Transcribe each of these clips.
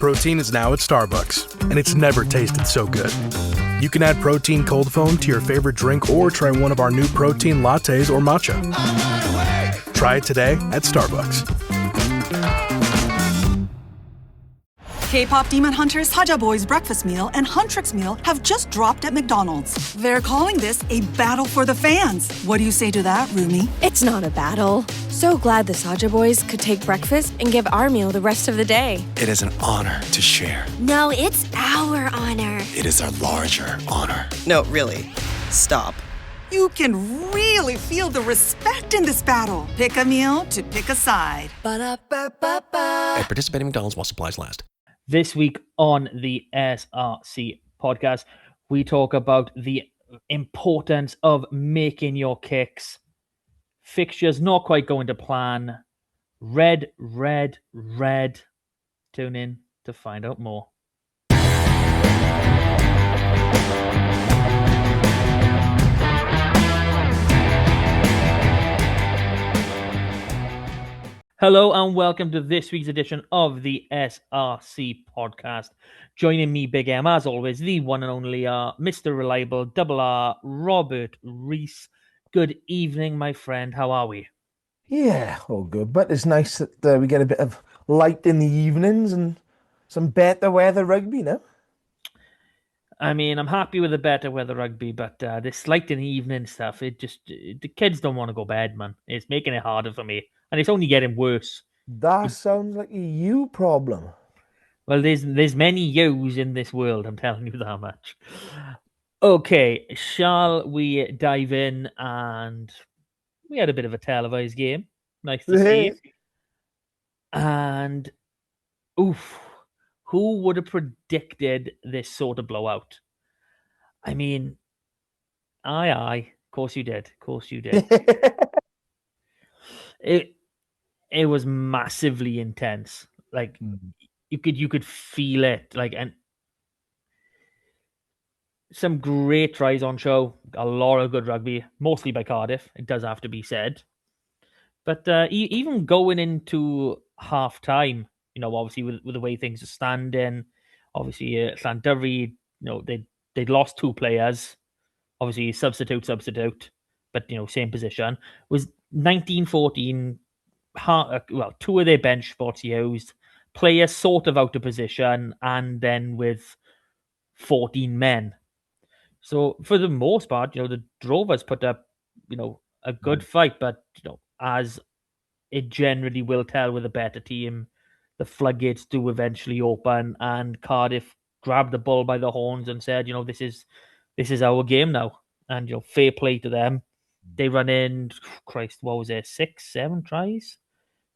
Protein is now at Starbucks, and it's never tasted so good. You can add protein cold foam to your favorite drink or try one of our new protein lattes or matcha. Try it today at Starbucks. K-pop Demon Hunters Haja Boys breakfast meal and Huntrix meal have just dropped at McDonald's. They're calling this a battle for the fans. What do you say to that, Rumi? It's not a battle. So glad the Saja Boys could take breakfast and give our meal the rest of the day. It is an honor to share. No, it's our honor. It is our larger honor. No, really. Stop. You can really feel the respect in this battle. Pick a meal to pick a side. Ba-da-ba-ba-ba. At participating McDonald's while supplies last. This week on the SRC podcast, we talk about the importance of making your kicks. Fixtures not quite going to plan. Red, red, red. Tune in to find out more. Hello and welcome to this week's edition of the SRC podcast. Joining me, Big M, as always, the one and only Mr. Reliable, Double R, Robert Reese. Good evening, my friend. How are we? Yeah, all good. But it's nice that we get a bit of light in the evenings and some better weather rugby now. I mean, I'm happy with the better weather rugby, but this light in the evening stuff, the kids don't want to go to bed, man. It's making it harder for me. And it's only getting worse. That sounds like a you problem. Well, there's many yous in this world, I'm telling you that much. Okay, shall we dive in? And we had a bit of a televised game. Nice to see. And, oof, who would have predicted this sort of blowout? I mean, aye, of course you did. Of course you did. It was massively intense. Like you could feel it. Like, and some great tries on show. A lot of good rugby, mostly by Cardiff. It does have to be said. But even going into half time, you know, obviously with the way things are standing, obviously Llandyfri, they'd lost two players. Obviously substitute, but same position. Was 19-14. Two of their bench spots used, players sort of out of position, and then with 14 men. So for the most part, the Drovers put up, a good fight, but as it generally will tell with a better team, the floodgates do eventually open, and Cardiff grabbed the bull by the horns and said, this is our game now, and fair play to them. They run in, Christ, what was it, 6-7 tries?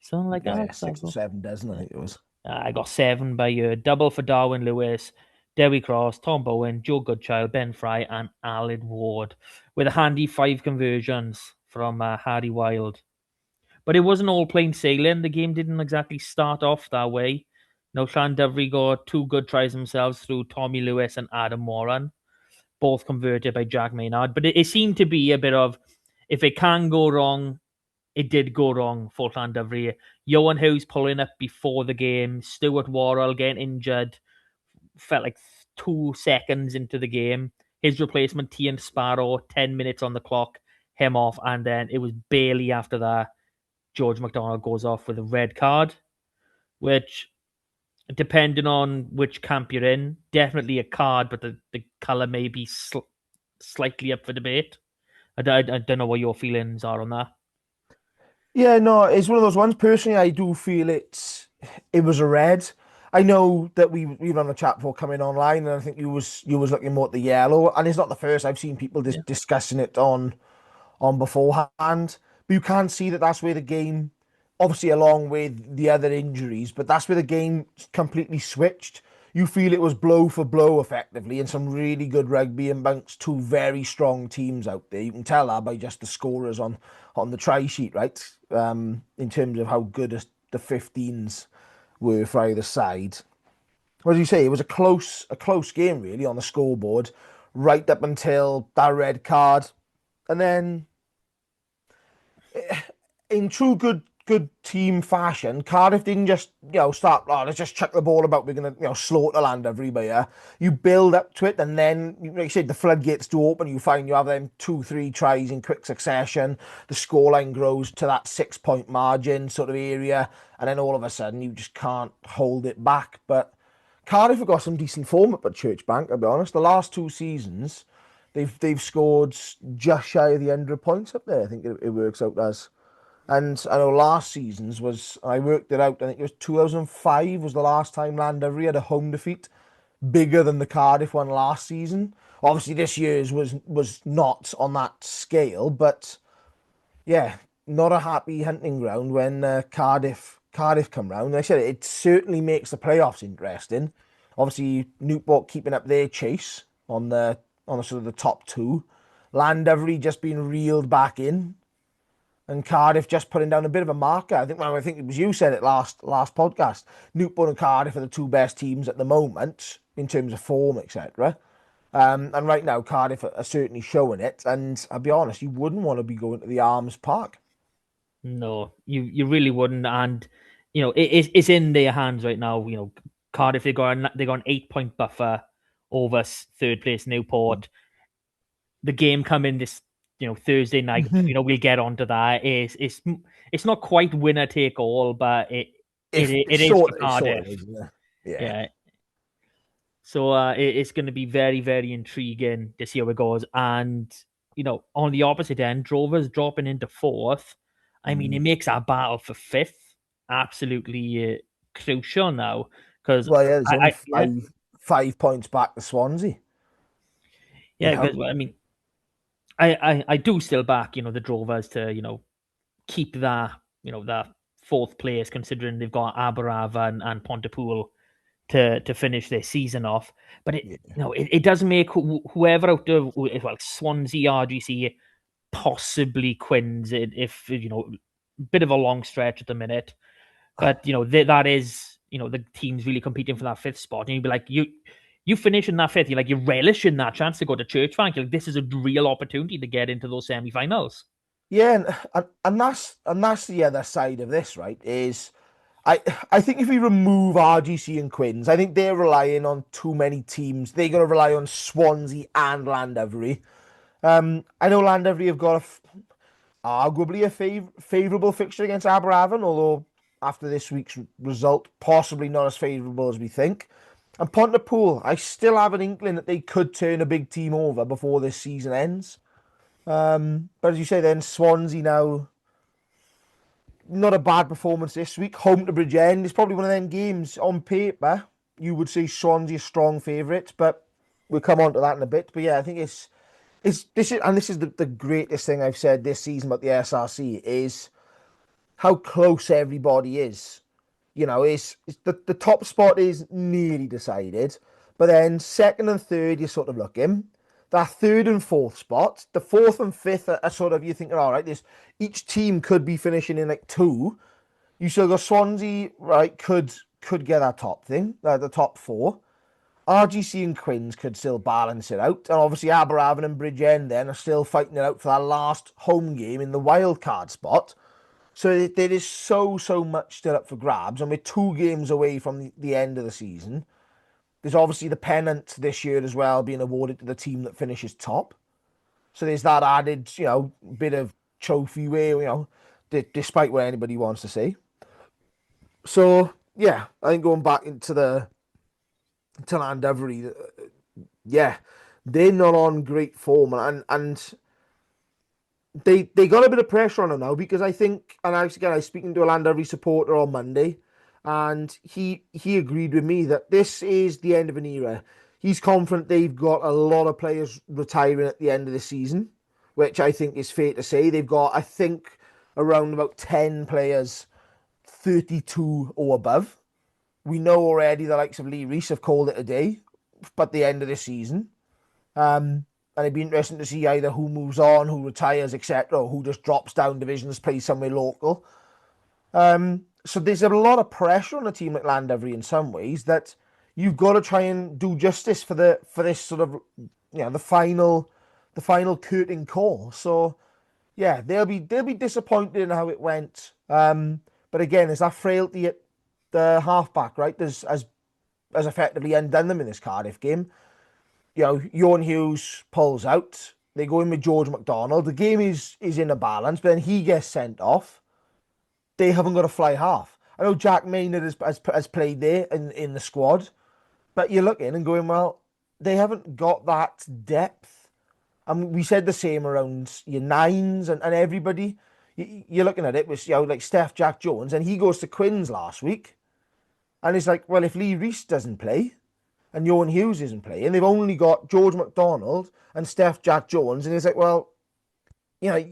Something like that. 6 or 7 dozen, I think it was. I got 7 by double for Darwin Lewis, Dewi Cross, Tom Bowen, Joe Goodchild, Ben Fry, and Aled Ward, with a handy 5 conversions from Harry Wild. But it wasn't all plain sailing. The game didn't exactly start off that way. Llandyfri got 2 good tries themselves through Tommy Lewis and Adam Warren, both converted by Jack Maynard. But it seemed to be a bit of, if it can go wrong, it did go wrong for Llandyfri. Johan Hughes pulling up before the game. Stuart Worrell getting injured. Felt like 2 seconds into the game. His replacement, Tian Sparrow, 10 minutes on the clock. Him off. And then it was barely after that, George McDonald goes off with a red card. Which, depending on which camp you're in, definitely a card, but the colour may be slightly up for debate. I don't know what your feelings are on that. Yeah, no, it's one of those ones. Personally, I do feel it was a red. I know that we were on a chat before coming online, and I think you was looking more at the yellow, and it's not the first I've seen people discussing it on beforehand. But you can see that that's where the game, obviously along with the other injuries, but that's where the game completely switched. You feel it was blow for blow effectively, and some really good rugby amongst 2 very strong teams out there. You can tell that by just the scorers on the try sheet, right? In terms of how good the 15s were for either side. What did you say? It was a close game really on the scoreboard, right up until that red card, and then in true good good team fashion, Cardiff didn't just, start, let's just chuck the ball about, we're going to, slaughter Llandovery by here. You build up to it, and then, like you said, the floodgates do open. You find you have them 2-3 tries in quick succession. The scoreline grows to that 6-point margin sort of area, and then all of a sudden you just can't hold it back. But Cardiff have got some decent form up at Church Bank, I'll be honest. The last 2 seasons, they've scored just shy of the 100 points up there, I think it works out as. And I know last season's was, I worked it out, I think it was 2005 was the last time Llandovery had a home defeat bigger than the Cardiff one last season. Obviously this year's was not on that scale, but yeah, not a happy hunting ground when Cardiff come round. Like I said, it certainly makes the playoffs interesting. Obviously Newport keeping up their chase on the sort of the top 2. Llandovery just being reeled back in. And Cardiff just putting down a bit of a marker. I think it was you said it last podcast. Newport and Cardiff are the 2 best teams at the moment in terms of form, etc. And right now, Cardiff are certainly showing it. And I'll be honest, you wouldn't want to be going to the Arms Park. No, you really wouldn't. And it's in their hands right now. Cardiff, they got an 8-point buffer over third place Newport. The game coming this Thursday night. We'll get onto that. It's not quite winner take all, but it is for Cardiff. Yeah. So it's going to be very, very intriguing to see how it goes. And on the opposite end, Drovers dropping into 4th. I mean, it makes our battle for 5th absolutely crucial now, because there's only 5 points back to Swansea. Yeah, because I mean, I do still back the Drovers to keep that that 4th place, considering they've got Aberava and Pontypool to finish their season off. But it does make whoever out of Swansea, RGC, possibly Quins, if bit of a long stretch at the minute. But that is the team's really competing for that 5th spot, and you'd be like, you finish in that 5th, you're relishing that chance to go to Church Bank. This is a real opportunity to get into those semi-finals. Yeah, and that's the other side of this, right? Is I think if we remove RGC and Quins, I think they're relying on too many teams. They're going to rely on Swansea and Llandovery. I know Llandovery have got arguably a favourable fixture against Aberafan, although after this week's result, possibly not as favourable as we think. And Pontypool, I still have an inkling that they could turn a big team over before this season ends. But as you say, then Swansea now, not a bad performance this week. Home to Bridgend is probably one of them games on paper you would say Swansea strong favourites, but we'll come on to that in a bit. But yeah, I think this is the greatest thing I've said this season about the SRC is how close everybody is. It's the top spot is nearly decided, but then 2nd and 3rd you're sort of looking. That 3rd and 4th spot, the 4th and 5th are sort of, you're thinking, all right, each team could be finishing in 2. You still got Swansea, right, could get that top thing, the top 4. RGC and Quins could still balance it out. And obviously Aberafan and Bridgend then are still fighting it out for that last home game in the wild card spot. So there is so much still up for grabs. And we're 2 games away from the end of the season. There's obviously the pennant this year as well being awarded to the team that finishes top. So there's that added, bit of trophy where, despite what anybody wants to say. So, yeah, I think going back to Llandovery, yeah, they're not on great form. And they got a bit of pressure on them now because I think, and I was speaking to a Llandovery supporter on Monday, and he agreed with me that this is the end of an era. He's confident they've got a lot of players retiring at the end of the season, which I think is fair to say. They've got, I think, around about 10 players, 32 or above. We know already the likes of Lee Reese have called it a day, but the end of the season. And it'd be interesting to see either who moves on, who retires, etc., or who just drops down divisions, plays somewhere local. So there's a lot of pressure on a team like Llandovery in some ways that you've got to try and do justice for this sort of the final curtain call. So yeah, they'll be disappointed in how it went But again, there's that frailty at the halfback, right? There's as effectively undone them in this Cardiff game. Ewan Hughes pulls out. They go in with George McDonald. The game is in a balance, but then he gets sent off. They haven't got a fly half. I know Jack Maynard has played there in the squad, but you're looking and going, well, they haven't got that depth. And we said the same around your nines and everybody. You're looking at it with like Steph Jack Jones, and he goes to Quins last week, and it's like, well, if Lee Reese doesn't play and Ewan Hughes isn't playing, they've only got George McDonald and Steph Jack Jones, and it's like, well, you know,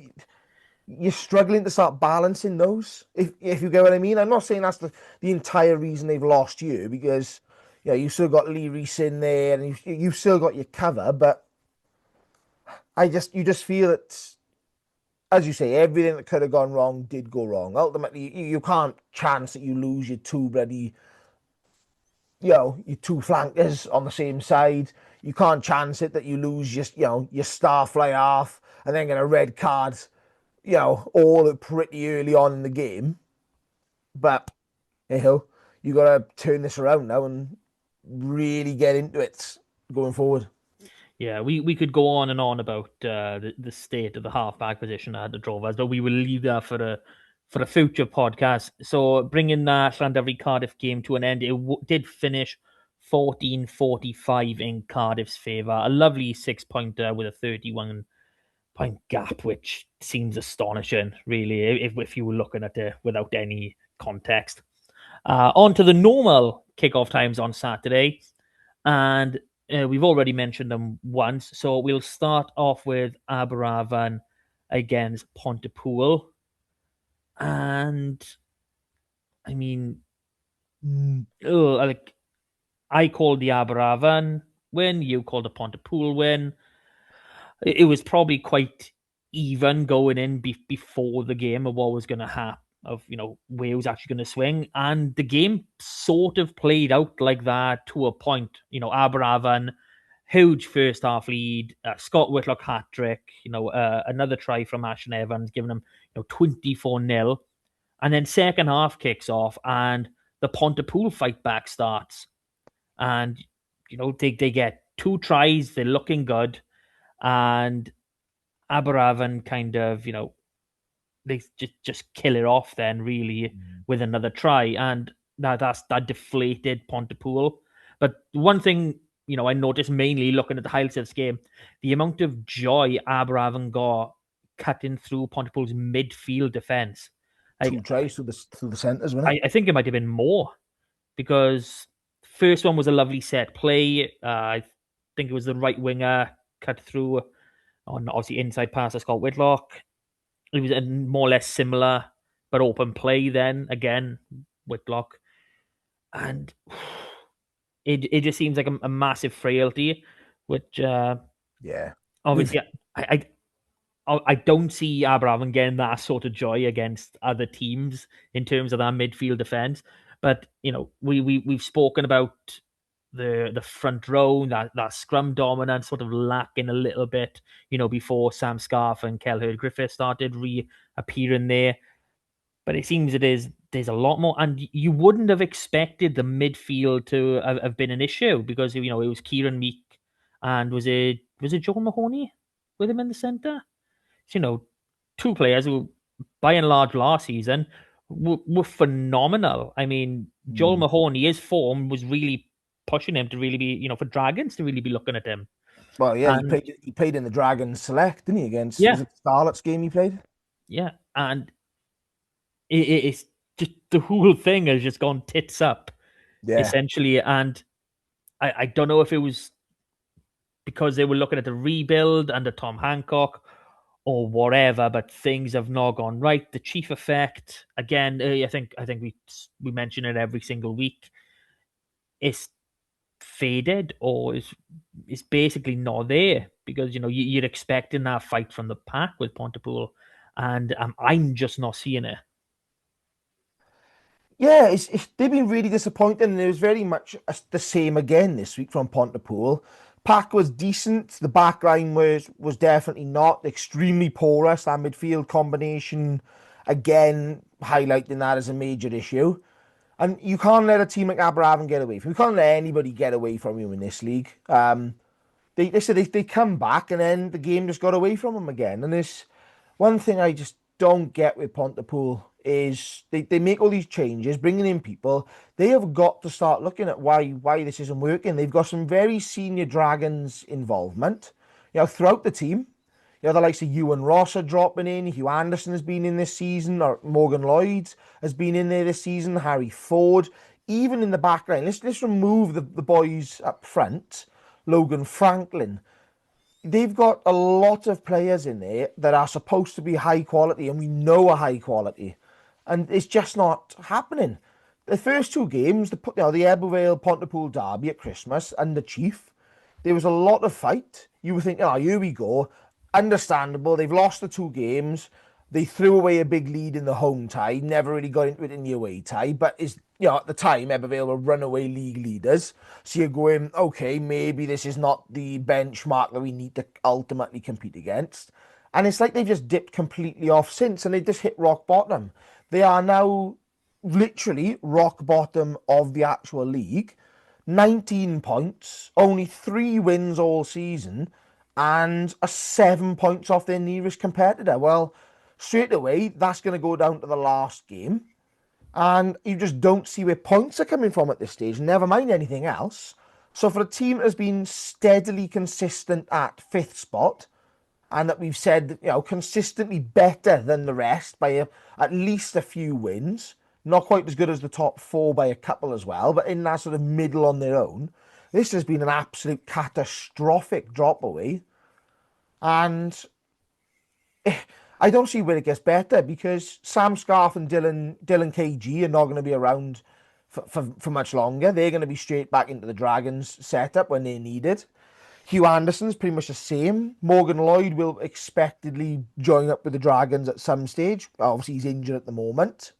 you're struggling to start balancing those, if you get what I mean. I'm not saying that's the entire reason they've lost you, because you've still got Lee Reese in there and you've still got your cover, but you just feel that, as you say, everything that could have gone wrong did go wrong. Ultimately, you can't chance that you lose your two bloody, your two flankers on the same side. You can't chance it that you lose your star fly half and then get a red card, all pretty early on in the game. But you got to turn this around now and really get into it going forward. Yeah, we could go on and on about the state of the halfback position at the Drovers, but we will leave that for a future podcast. So bringing that Llandovery Cardiff game to an end, it did finish 14-45 in Cardiff's favour. A lovely 6-pointer with a 31-point gap, which seems astonishing, really, if you were looking at it without any context. On to the normal kickoff times on Saturday, and we've already mentioned them once, so we'll start off with Aberavon against Pontypool. And I mean, I called the Aberavon win, you called the Pontypool win. It was probably quite even going in before the game of what was going to happen, of where it was actually going to swing, and the game sort of played out like that to a point. Aberavon, huge first half lead, Scott Whitlock hat trick, another try from Ashton Evans, giving them 24-0, and then second half kicks off and the Pontypool fight back starts, and they get two tries, they're looking good, and Aberavon kind of they just kill it off then, really, with another try, and that deflated Pontypool. But one thing I noticed, mainly looking at the highlights of this game, the amount of joy Aberavon got cutting through Pontypool's midfield defence. Two tries through the centres, wasn't it? I think it might have been more, because first one was a lovely set play. I think it was the right winger cut through on obviously inside pass to Scott Whitlock. It was a more or less similar but open play then, again, Whitlock. And it just seems like a massive frailty, which obviously I don't see Aberavon getting that sort of joy against other teams in terms of that midfield defence. But we've spoken about the front row, that scrum dominance sort of lacking a little bit, before Sam Scarf and Kelleher Griffith started reappearing there. But it seems there's a lot more, and you wouldn't have expected the midfield to have been an issue, because it was Kieran Meek and was it Joel Mahoney with him in the centre? Two players who, by and large, last season were phenomenal. I mean, Joel Mahoney, his form was really pushing him to really be, for Dragons to really be looking at him. Well, yeah, he played in the Dragons Select, didn't he? Against was it Starlet's game he played? Yeah, and it's just the whole thing has just gone tits up, essentially. And I don't know if it was because they were looking at the rebuild under Tom Hancock or whatever, but things have not gone right. The chief effect, again, I think we mention it every single week. It's faded, or is basically not there, because you're expecting that fight from the pack with Pontypool, and I'm just not seeing it. Yeah, they've been really disappointing, and it was very much the same again this week from Pontypool. Pack was decent. The back line was definitely not extremely porous. That midfield combination, again, highlighting that as a major issue. And you can't let a team like Aberravon get away from you. You can't let anybody get away from you in this league. They said they come back and then the game just got away from them again. And this one thing I just don't get with Pontypool is they make all these changes, bringing in people. They have got to start looking at why this isn't working. They've got some very senior Dragons involvement, throughout the team. The likes of Ewan Ross are dropping in. Hugh Anderson has been in this season, or Morgan Lloyd has been in there this season. Harry Ford, even in the back line. Let's remove the boys up front. Logan Franklin. They've got a lot of players in there that are supposed to be high quality, and we know are high quality, and it's just not happening. The first two games, the Ebervale Pontypool derby at Christmas and the Chief, there was a lot of fight. You were thinking, oh, here we go. Understandable. They've lost the two games. They threw away a big lead in the home tie. Never really got into it in the away tie. But at the time, Ebervale were runaway league leaders. So you're going, okay, maybe this is not the benchmark that we need to ultimately compete against. And it's like they've just dipped completely off since, and they just hit rock bottom. They are now literally rock bottom of the actual league. 19 points, only 3 wins all season, and are 7 points off their nearest competitor. Well, straight away, that's going to go down to the last game. And you just don't see where points are coming from at this stage, never mind anything else. So for a team that has been steadily consistent at 5th spot, and that we've said, consistently better than the rest by at least a few wins, not quite as good as the top 4 by a couple as well, but in that sort of middle on their own, this has been an absolute catastrophic drop away. And I don't see where it gets better, because Sam Scarf and Dylan KG are not going to be around for much longer. They're going to be straight back into the Dragons setup when they're needed. Hugh Anderson's pretty much the same. Morgan Lloyd will expectedly join up with the Dragons at some stage. Obviously, he's injured at the moment.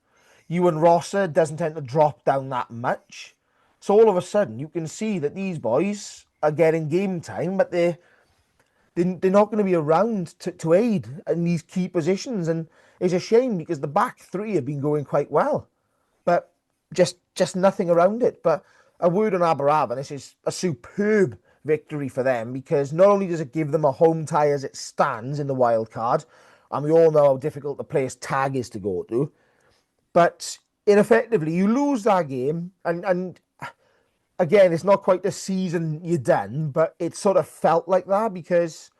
Ewan Rosser doesn't tend to drop down that much. So all of a sudden, you can see that these boys are getting game time, but they're not going to be around to aid in these key positions. And it's a shame, because the back three have been going quite well, but just nothing around it. But a word on Aberravon, this is a superb victory for them, because not only does it give them a home tie as it stands in the wild card, and we all know how difficult the player's tag is to go to, but ineffectively, you lose that game, and again, it's not quite the season you're done, but it sort of felt like that, because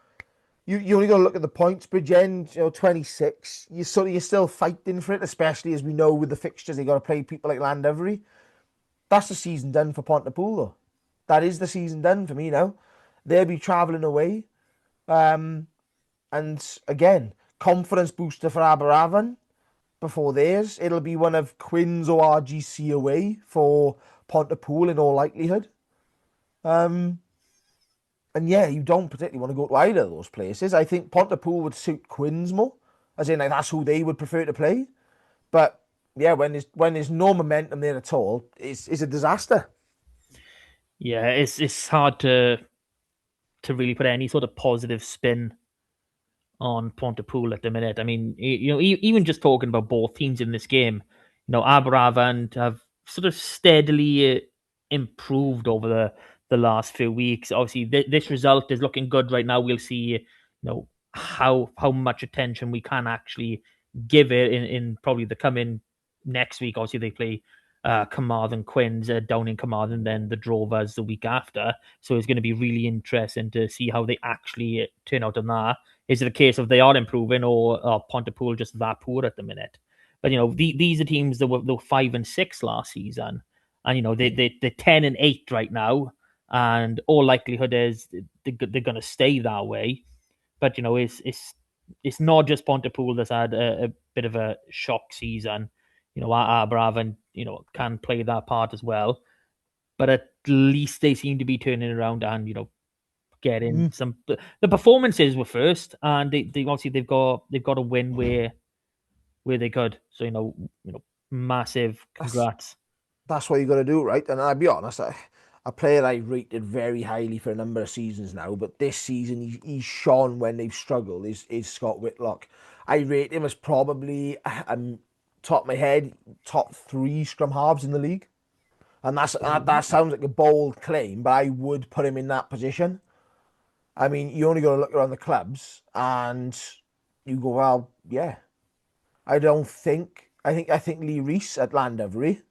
you only got to look at the points. Bridgend, 26. You're still fighting for it, especially as we know with the fixtures they got to play people like Llandovery. That's the season done for Pontypool, though. That is the season done for me now. They'll be travelling away, and again, confidence booster for Aberravon before theirs. It'll be one of Quins or RGC away for Pontypool in all likelihood. And yeah, you don't particularly want to go to either of those places. I think Pontypool would suit Quins more, as in that's who they would prefer to play. But yeah, when there's no momentum there at all, it's a disaster. Yeah, it's hard to really put any sort of positive spin on Pontypool at the minute. I mean, even just talking about both teams in this game, Aberravon have sort of steadily improved over the last few weeks. Obviously, this result is looking good right now. We'll see, how much attention we can actually give it in probably the coming next week. Obviously, they play Carmarthen Quins down in Carmarthen, then the Drovers the week after. So it's going to be really interesting to see how they actually turn out on that. Is it a case of they are improving, or are Pontypool just that poor at the minute? But these are teams that were 5 and 6 last season, and they're 10 and 8 right now, and all likelihood is they're going to stay that way. But it's not just Pontypool that's had a bit of a shock season. Aberravon, can play that part as well. But at least they seem to be turning around and, getting some. The performances were first, and they obviously they've got a win where they could. So massive congrats. That's what you got to do, right? And I'll be honest, a player I rated very highly for a number of seasons now, but this season he's shone when they've struggled. Is Scott Whitlock? I rate him as probably top of my head, top 3 scrum halves in the league. And that sounds like a bold claim, but I would put him in that position. I mean, you only got to look around the clubs and you go, well, yeah. I think Lee Reese at Llandovery.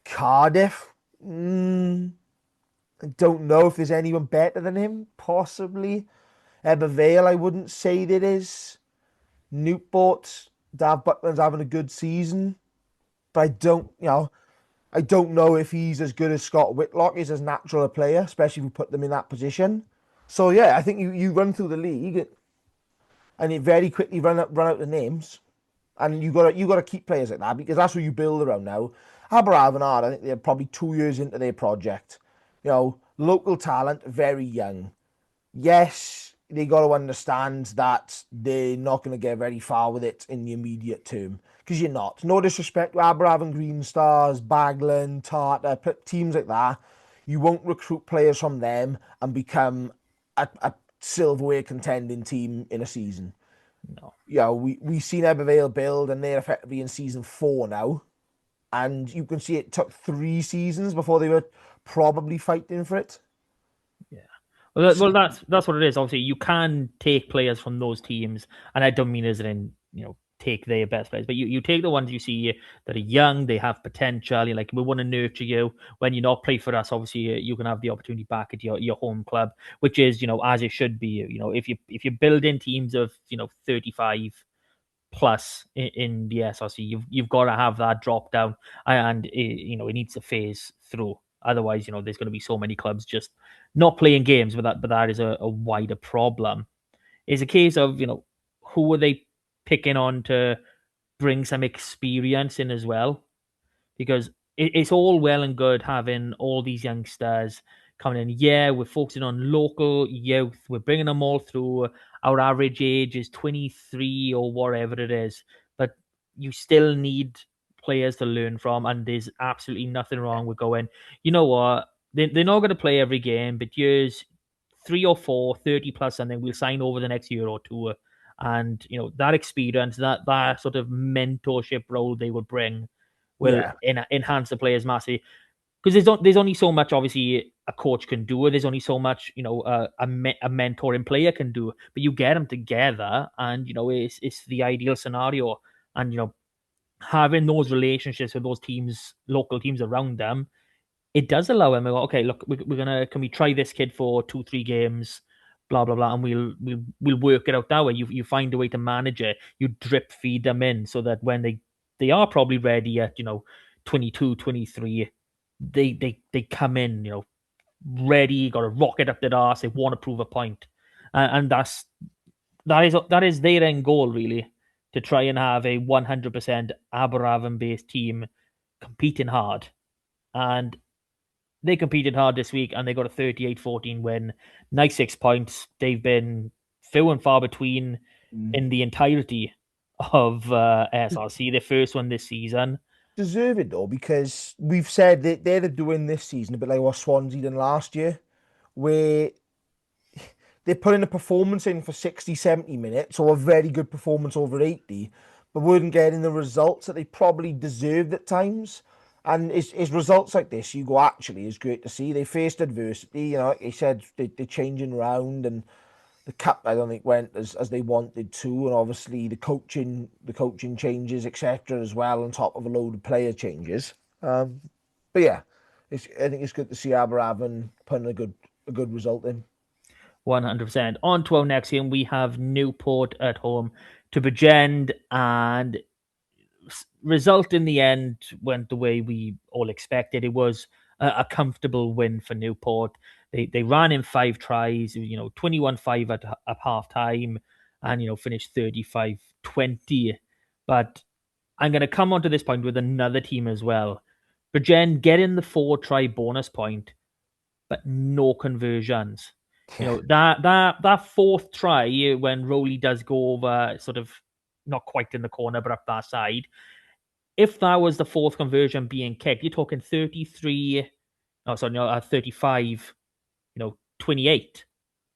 Cardiff. I don't know if there's anyone better than him, possibly. Vale, I wouldn't say there is. Newport, Dav Buckland's having a good season. But I don't know if he's as good as Scott Whitlock is as natural a player, especially if you put them in that position. So yeah, I think you run through the league and you very quickly run out the names. And you got to keep players like that because that's what you build around now. Aberafan are, I think they're probably 2 years into their project. Local talent, very young. Yes, they got to understand that they're not going to get very far with it in the immediate term because you're not. No disrespect to Aberafan Green Stars, Baglan, Tartar, teams like that. You won't recruit players from them and become a silverware contending team in a season. No. We've seen Vale build and they're effectively in season 4 now. And you can see it took 3 seasons before they were probably fighting for it. Yeah. Well, that's what it is. Obviously, you can take players from those teams, and I don't mean as in, take their best players, but you take the ones you see that are young, they have potential. You're like, we want to nurture you. When you're not play for us, obviously, you can have the opportunity back at your home club, which is, as it should be. If you're building teams of 35 plus in the SRC, you've got to have that drop down, and it needs to phase through. Otherwise, there's going to be so many clubs just not playing games, but that is a wider problem. It's a case of who are they picking on to bring some experience in as well, because it's all well and good having all these youngsters coming in. Yeah, we're focusing on local youth. We're bringing them all through. Our average age is 23 or whatever it is. But you still need players to learn from. And there's absolutely nothing wrong with going, you know what? They're not going to play every game, but here's 3 or 4, 30 plus, and then we'll sign over the next year or two. And, that experience, that sort of mentorship role they would bring will enhance the players massively, because there's only so much obviously a coach can do. There's only so much a mentoring player can do. But you get them together, and it's the ideal scenario. And having those relationships with those teams, local teams around them, it does allow them to go, okay, look, can we try this kid for 2-3 games, blah blah blah, and we'll work it out that way. You find a way to manage it. You drip feed them in so that when they are probably ready at 22, 23, they come in ready, got a rocket up their arse. They want to prove a point, and that is their end goal, really, to try and have a 100% Aberafan based team competing hard. And they competed hard this week, and they got a 38-14 win. Nice 6 points. They've been few and far between in the entirety of SRC. Their first one this season. Deserve it though, because we've said that they're doing this season a bit like what Swansea did last year, where they're putting a performance in for 60, 70 minutes, or a very good performance over 80, but weren't getting the results that they probably deserved at times. And it's results like this you go, actually, is great to see. They faced adversity, like they said, they're changing around, and the cup, I don't think, went as they wanted to, and obviously the coaching changes, etc., as well, on top of a load of player changes. But yeah, I think it's good to see Aberafan putting a good result in. 100%. On to our next game, we have Newport at home to Bridgend, and result in the end went the way we all expected. It was a comfortable win for Newport. They ran in 5 tries, 21-5 at half time, and finished 35-20. But I'm going to come on to this point with another team as well. Bridgend getting the 4-try bonus point, but no conversions. That 4th try when Rowley does go over, sort of not quite in the corner, but up that side. If that was the 4th conversion being kicked, you're talking 35, 28,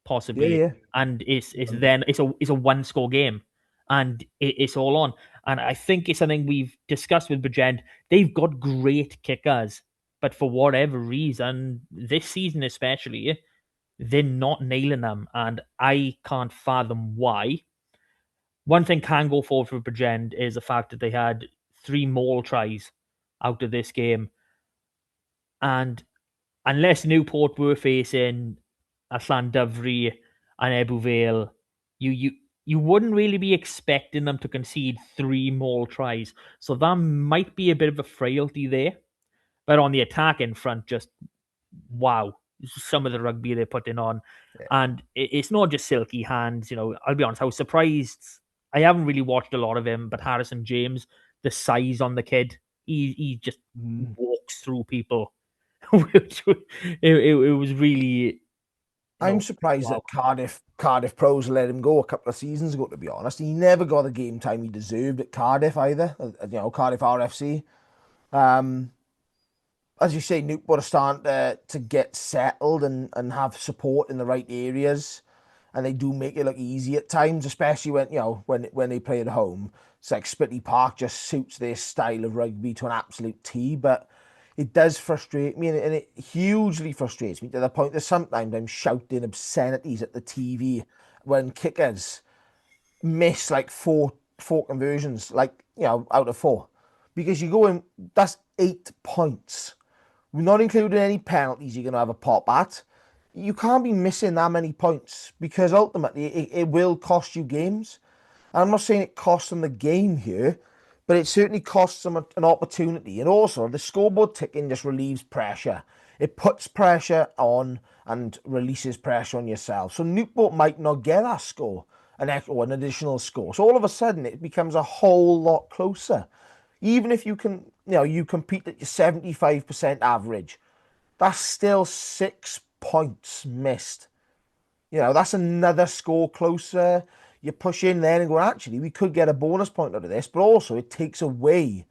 possibly. Yeah. And it's a 1-score game. and it's all on. And I think it's something we've discussed with Bridgend. They've got great kickers, but for whatever reason, this season especially, they're not nailing them, and I can't fathom why. One thing can go forward for Bridgend is the fact that they had 3 maul tries out of this game, and unless Newport were facing a Llanddyfri and Ebbw Vale, you wouldn't really be expecting them to concede 3 maul tries. So that might be a bit of a frailty there. But on the attacking front, just wow, some of the rugby they're putting on. Yeah. And it's not just silky hands. I'll be honest, I was surprised. I haven't really watched a lot of him, but Harrison James, the size on the kid, he just walks through people. it was really. I'm surprised that Cardiff pros let him go a couple of seasons ago, to be honest. He never got the game time he deserved at Cardiff either. Cardiff RFC. As you say, Newport are starting to get settled and have support in the right areas, and they do make it look easy at times, especially when they play at home. It's like Spitty Park just suits their style of rugby to an absolute T, but it does frustrate me, and it hugely frustrates me to the point that sometimes I'm shouting obscenities at the TV when kickers miss like four conversions, out of 4, because you go in, that's 8 points. We're not including any penalties you're going to have a pop at. You can't be missing that many points, because ultimately it will cost you games. And I'm not saying it costs them the game here, but it certainly costs them an opportunity. And also, the scoreboard ticking just relieves pressure. It puts pressure on and releases pressure on yourself. So Newport might not get that score, an additional score. So all of a sudden, it becomes a whole lot closer. Even if you can, you compete at your 75% average, that's still 6 points missed. That's another score closer. You push in there and go, actually, we could get a bonus point out of this, but also it takes away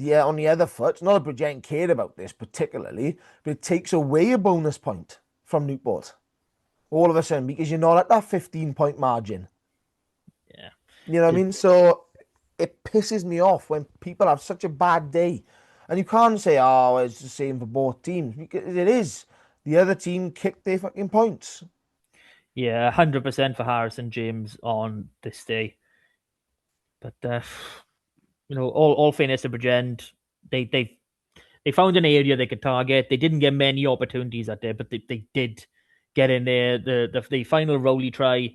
on the other foot. Not that Bridgend cared about this particularly, but it takes away a bonus point from Newport all of a sudden, because you're not at that 15-point margin. Yeah. You know what I mean? So it pisses me off when people have such a bad day. And you can't say, oh, it's the same for both teams, because it is. The other team kicked their fucking points. Yeah, 100% for Harrison James on this day. But all fairness to Bridgend, they found an area they could target. They didn't get many opportunities that day, but they did get in there. The final Rowley try,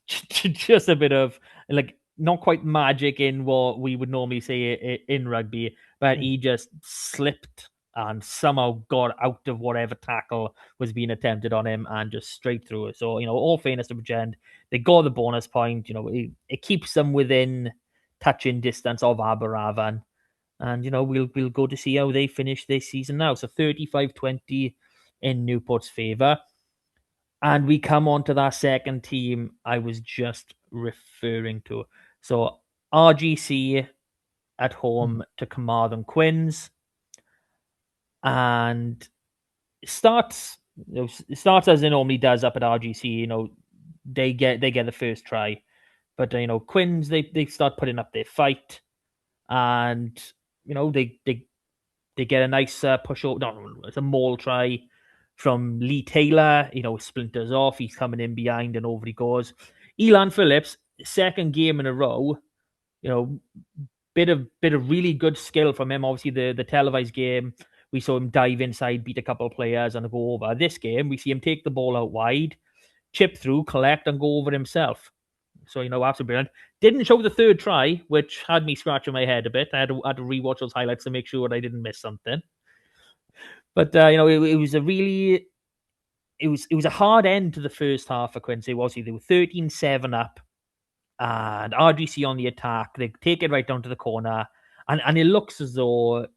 just a bit of not quite magic in what we would normally say in rugby, but he just slipped and somehow got out of whatever tackle was being attempted on him and just straight through it. So, all fairness to Bridgend, they got the bonus point. It keeps them within touching distance of Aberafan. And, we'll go to see how they finish this season now. So 35-20 in Newport's favour. And we come on to that second team I was just referring to. So RGC at home to Carmarthen Quins. And it starts as it normally does up at RGC. They get the first try. But Quins, they start putting up their fight. And they get a nice push over. No, it's a maul try from Lee Taylor. Splinters off. He's coming in behind and over he goes. Elan Phillips, second game in a row. Bit of really good skill from him. Obviously, the televised game, we saw him dive inside, beat a couple of players, and go over. This game, we see him take the ball out wide, chip through, collect, and go over himself. So, absolutely brilliant. Didn't show the third try, which had me scratching my head a bit. I had to rewatch those highlights to make sure I didn't miss something. But, it was a really... It was a hard end to the first half for Quincy. Obviously, they were 13-7 up. And RGC on the attack. They take it right down to the corner. And it looks as though,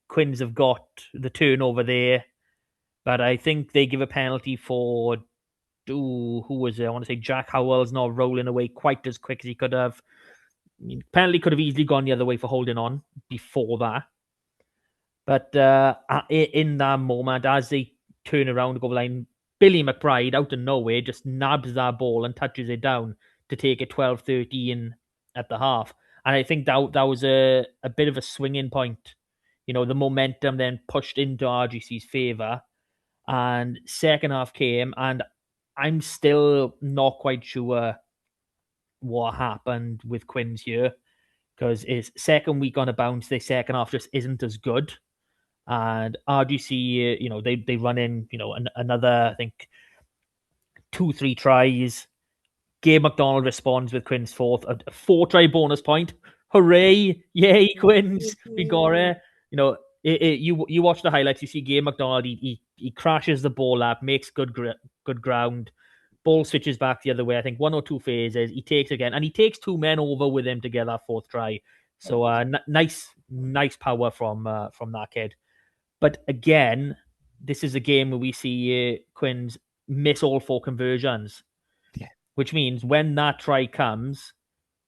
Quins have got the turnover there. But I think they give a penalty for... who was it? I want to say Jack Howell's not rolling away quite as quick as he could have. Penalty could have easily gone the other way for holding on before that. But in that moment, as they turn around the goal line, Billy McBride, out of nowhere, just nabs that ball and touches it down to take it 12-13 at the half. And I think that was a bit of a swinging point. The momentum then pushed into RGC's favour. And second half came, and I'm still not quite sure what happened with Quins here, because his second week on a bounce, their second half just isn't as good. And RGC, they run in, another, I think, 2-3 tries. Gabe McDonald responds with Quinn's fourth, a 4-try bonus point. Hooray! Yay, Quins! We got it. You watch the highlights. You see Gabe McDonald. He crashes the ball up, makes good ground. Ball switches back the other way. I think 1 or 2 phases. He takes again, and he takes 2 men over with him to get that 4th try. So nice power from that kid. But again, this is a game where we see Quins miss all 4 conversions. Yeah. Which means when that try comes,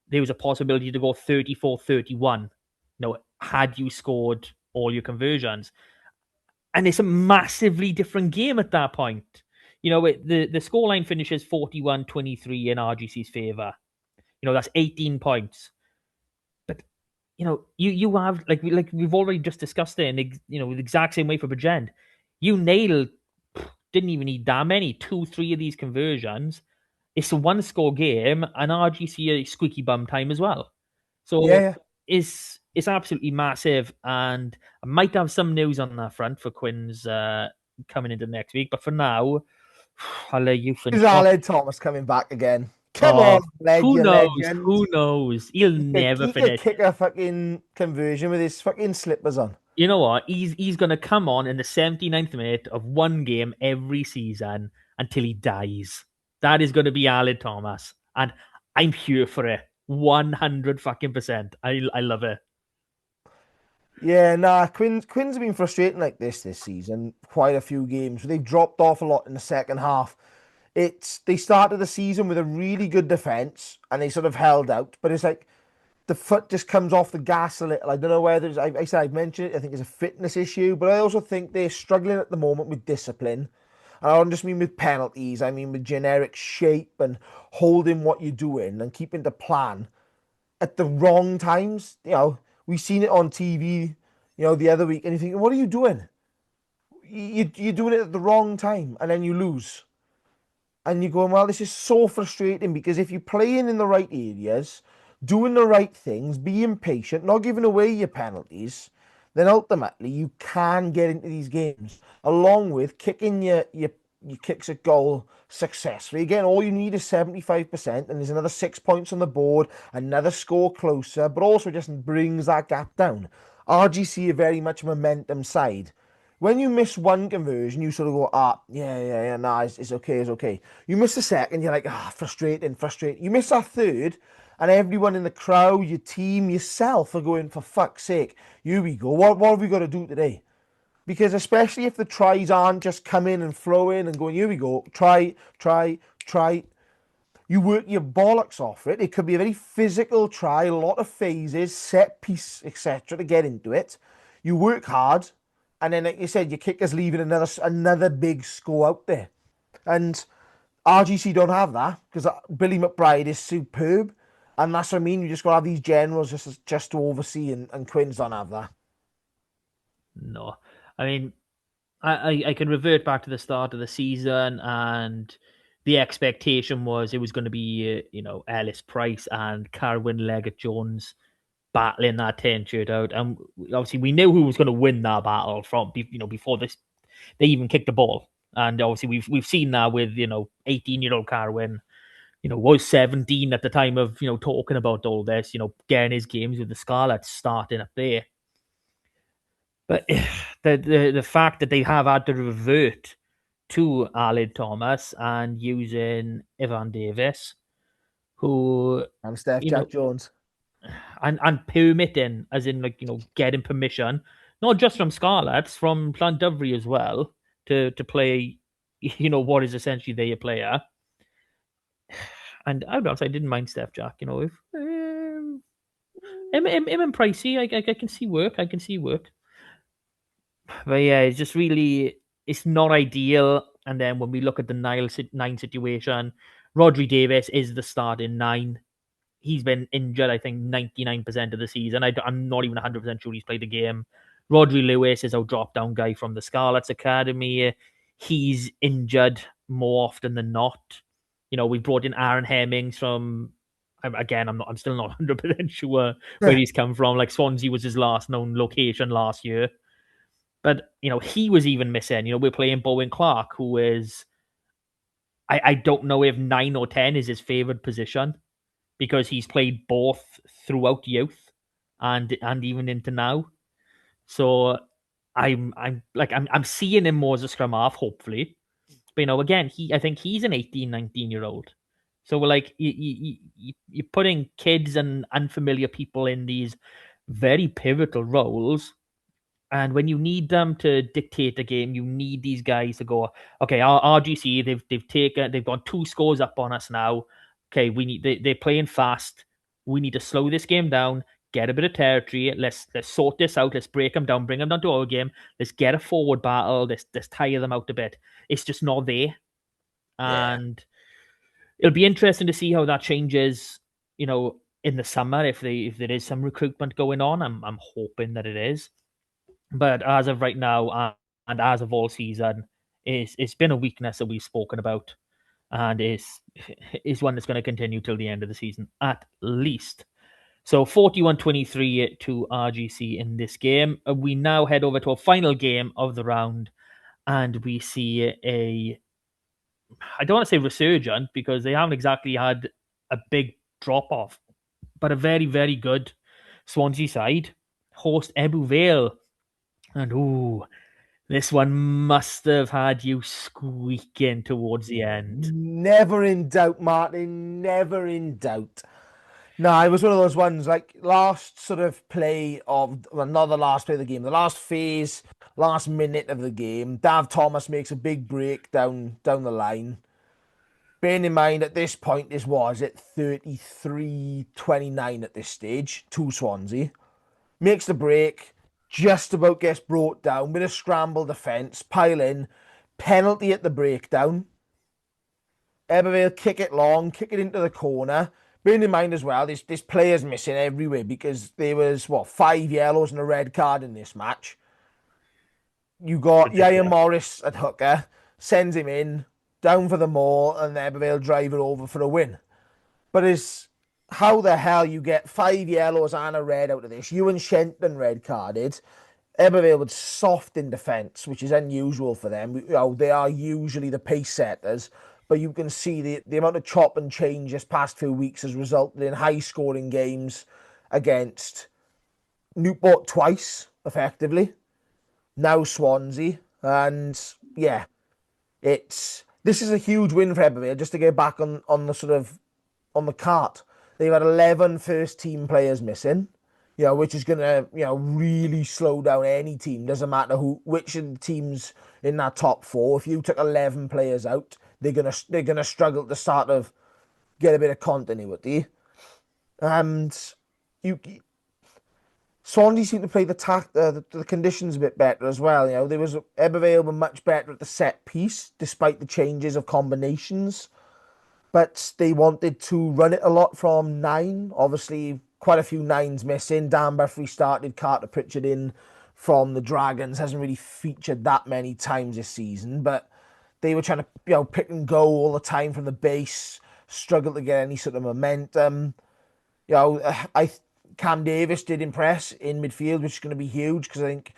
there was a possibility to go 34-31. Had you scored all your conversions. And it's a massively different game at that point. The scoreline finishes 41-23 in RGC's favour. That's 18 points. But, you have, like we've already just discussed it, in the exact same way for Bridgend. You nailed, didn't even need that many, 2-3 of these conversions. It's a 1-score game, and RGC a squeaky bum time as well. So Yeah. It's absolutely massive, and I might have some news on that front for Quins coming into next week. But for now, I'll let you finish. Is Aled Thomas coming back again? Come Oh, on, Led, who you knows? legend. Who knows? He'll never He finish. could kick a fucking conversion with his fucking slippers on. You know what? He's going to come on in the 79th minute of one game every season until he dies. That is going to be Aled Thomas, and I'm here for it. 100% I love it. Yeah, nah, Quins have been frustrating like this season. Quite a few games. They've dropped off a lot in the second half. They started the season with a really good defense and they sort of held out, but it's like the foot just comes off the gas a little. I don't know whether I've mentioned it. I think it's a fitness issue, but I also think they're struggling at the moment with discipline. And I don't just mean with penalties. I mean with generic shape and holding what you're doing and keeping the plan at the wrong times. We've seen it on TV, the other week, and you think, what are you doing? You're doing it at the wrong time, and then you lose. And you're going, well, this is so frustrating, because if you're playing in the right areas, doing the right things, being patient, not giving away your penalties, then ultimately you can get into these games, along with kicking your kicks at goal successfully. Again, all you need is 75%, and there's another 6 points on the board, another score closer, but also just brings that gap down. RGC are very much a momentum side. When you miss one conversion, you sort of go, yeah, nah, it's okay. You miss the second, you're like, frustrating. You miss that third, and everyone in the crowd, your team, yourself are going, for fuck's sake, here we go. What have we got to do today? Because especially if the tries aren't just coming and flowing and going, here we go, try. You work your bollocks off it. It could be a very physical try, a lot of phases, set piece, etc. to get into it. You work hard, and then, like you said, your kicker's leaving another big score out there. And RGC don't have that, because Billy McBride is superb. And that's what I mean. You just got to have these generals just to oversee, and Quins don't have that. No. I mean, I can revert back to the start of the season, and the expectation was it was going to be, Ellis Price and Carwyn Leggett-Jones battling that 10 shirt out. And obviously we knew who was going to win that battle from, before they even kicked the ball. And obviously we've seen that with, 18-year-old Carwyn, was 17 at the time of, talking about all this, getting his games with the Scarlets starting up there. But the fact that they have had to revert to Aled Thomas and using Evan Davis, who... And Steph Jack Jones. And permitting, as in, getting permission, not just from Scarlets, from Llandudno as well, to play, what is essentially their player. And I didn't mind Steph Jack, if him and Pricey, I can see work. But yeah, it's just really, it's not ideal. And then when we look at the nine situation, Rodri Davis is the starting 9. He's been injured, I think, 99% of the season. I'm not even 100% sure he's played a game. Rodri Lewis is our drop-down guy from the Scarlets Academy. He's injured more often than not. We brought in Aaron Hemmings from... Again, I'm still not 100% sure where he's come from. Like, Swansea was his last known location last year. But, he was even missing. We're playing Bowen Clark, who is... I don't know if 9 or 10 is his favourite position, because he's played both throughout youth and even into now. So I'm seeing him more as a scrum half, hopefully. But again, I think he's an 18, 19-year-old. So we're like, you're putting kids and unfamiliar people in these very pivotal roles. And when you need them to dictate the game, you need these guys to go, okay, our RGC, they've gone 2 scores up on us now. Okay, they're playing fast. We need to slow this game down, get a bit of territory. Let's sort this out. Let's break them down, bring them down to our game. Let's get a forward battle. Let's tire them out a bit. It's just not there. And it'll be interesting to see how that changes, in the summer, if there is some recruitment going on. I'm hoping that it is. But as of right now, and as of all season, it's been a weakness that we've spoken about, and is one that's going to continue till the end of the season, at least. So 41-23 to RGC in this game. We now head over to a final game of the round, and we see I don't want to say resurgent, because they haven't exactly had a big drop-off, but a very, very good Swansea side host Ebbw Vale. And this one must have had you squeaking towards the end. Never in doubt, Martin. Never in doubt. No, it was one of those ones, like, last sort of play of... Well, not the last play of the game. The last phase, last minute of the game. Dav Thomas makes a big break down the line. Bearing in mind, at this point, this was at 33-29 at this stage, to Swansea. Makes the break... Just about gets brought down with a scramble defence, pile in, penalty at the breakdown. Ebbw Vale kick it long, kick it into the corner. Bearing in mind as well, this player's missing everywhere, because there was, 5 yellows and a red card in this match. You got Yaya Morris at hooker, sends him in, down for the maul, and Ebbw Vale drive it over for a win. But how the hell you get 5 yellows and a red out of this? Ewan Shenton red carded. Ebbw Vale was soft in defence, which is unusual for them. They are usually the pace setters, but you can see the amount of chop and change this past few weeks has resulted in high scoring games against Newport twice, effectively. Now Swansea. And yeah, this is a huge win for Ebbw Vale, just to get back on the cart. They've had 11 first-team players missing, which is going to, really slow down any team. Doesn't matter which of the teams in that top 4. If you took 11 players out, they're gonna struggle to start to get a bit of continuity. And Swansea seem to play the conditions a bit better as well. Ebbw Vale were much better at the set piece, despite the changes of combinations. But they wanted to run it a lot from 9. Obviously, quite a few 9s missing. Dan Buffrey started, Carter Pritchard in from the Dragons. Hasn't really featured that many times this season. But they were trying to pick and go all the time from the base. Struggled to get any sort of momentum. Cam Davis did impress in midfield, which is going to be huge, because I think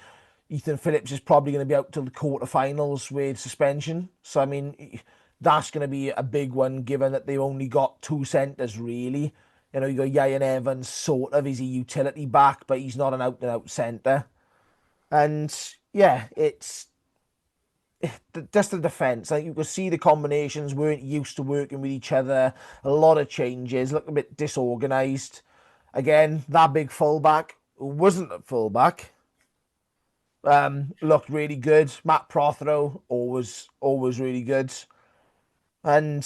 Ethan Phillips is probably going to be out till the quarterfinals with suspension. So, I mean... That's going to be a big one, given that they've only got 2 centres, really. You got Ian Evans, sort of, is a utility back, but he's not an out-and-out centre. And, yeah, it's just the defence. Like, you could see the combinations weren't used to working with each other. A lot of changes, look a bit disorganised. Again, that big fullback, who wasn't a fullback, looked really good. Matt Prothero, always really good. And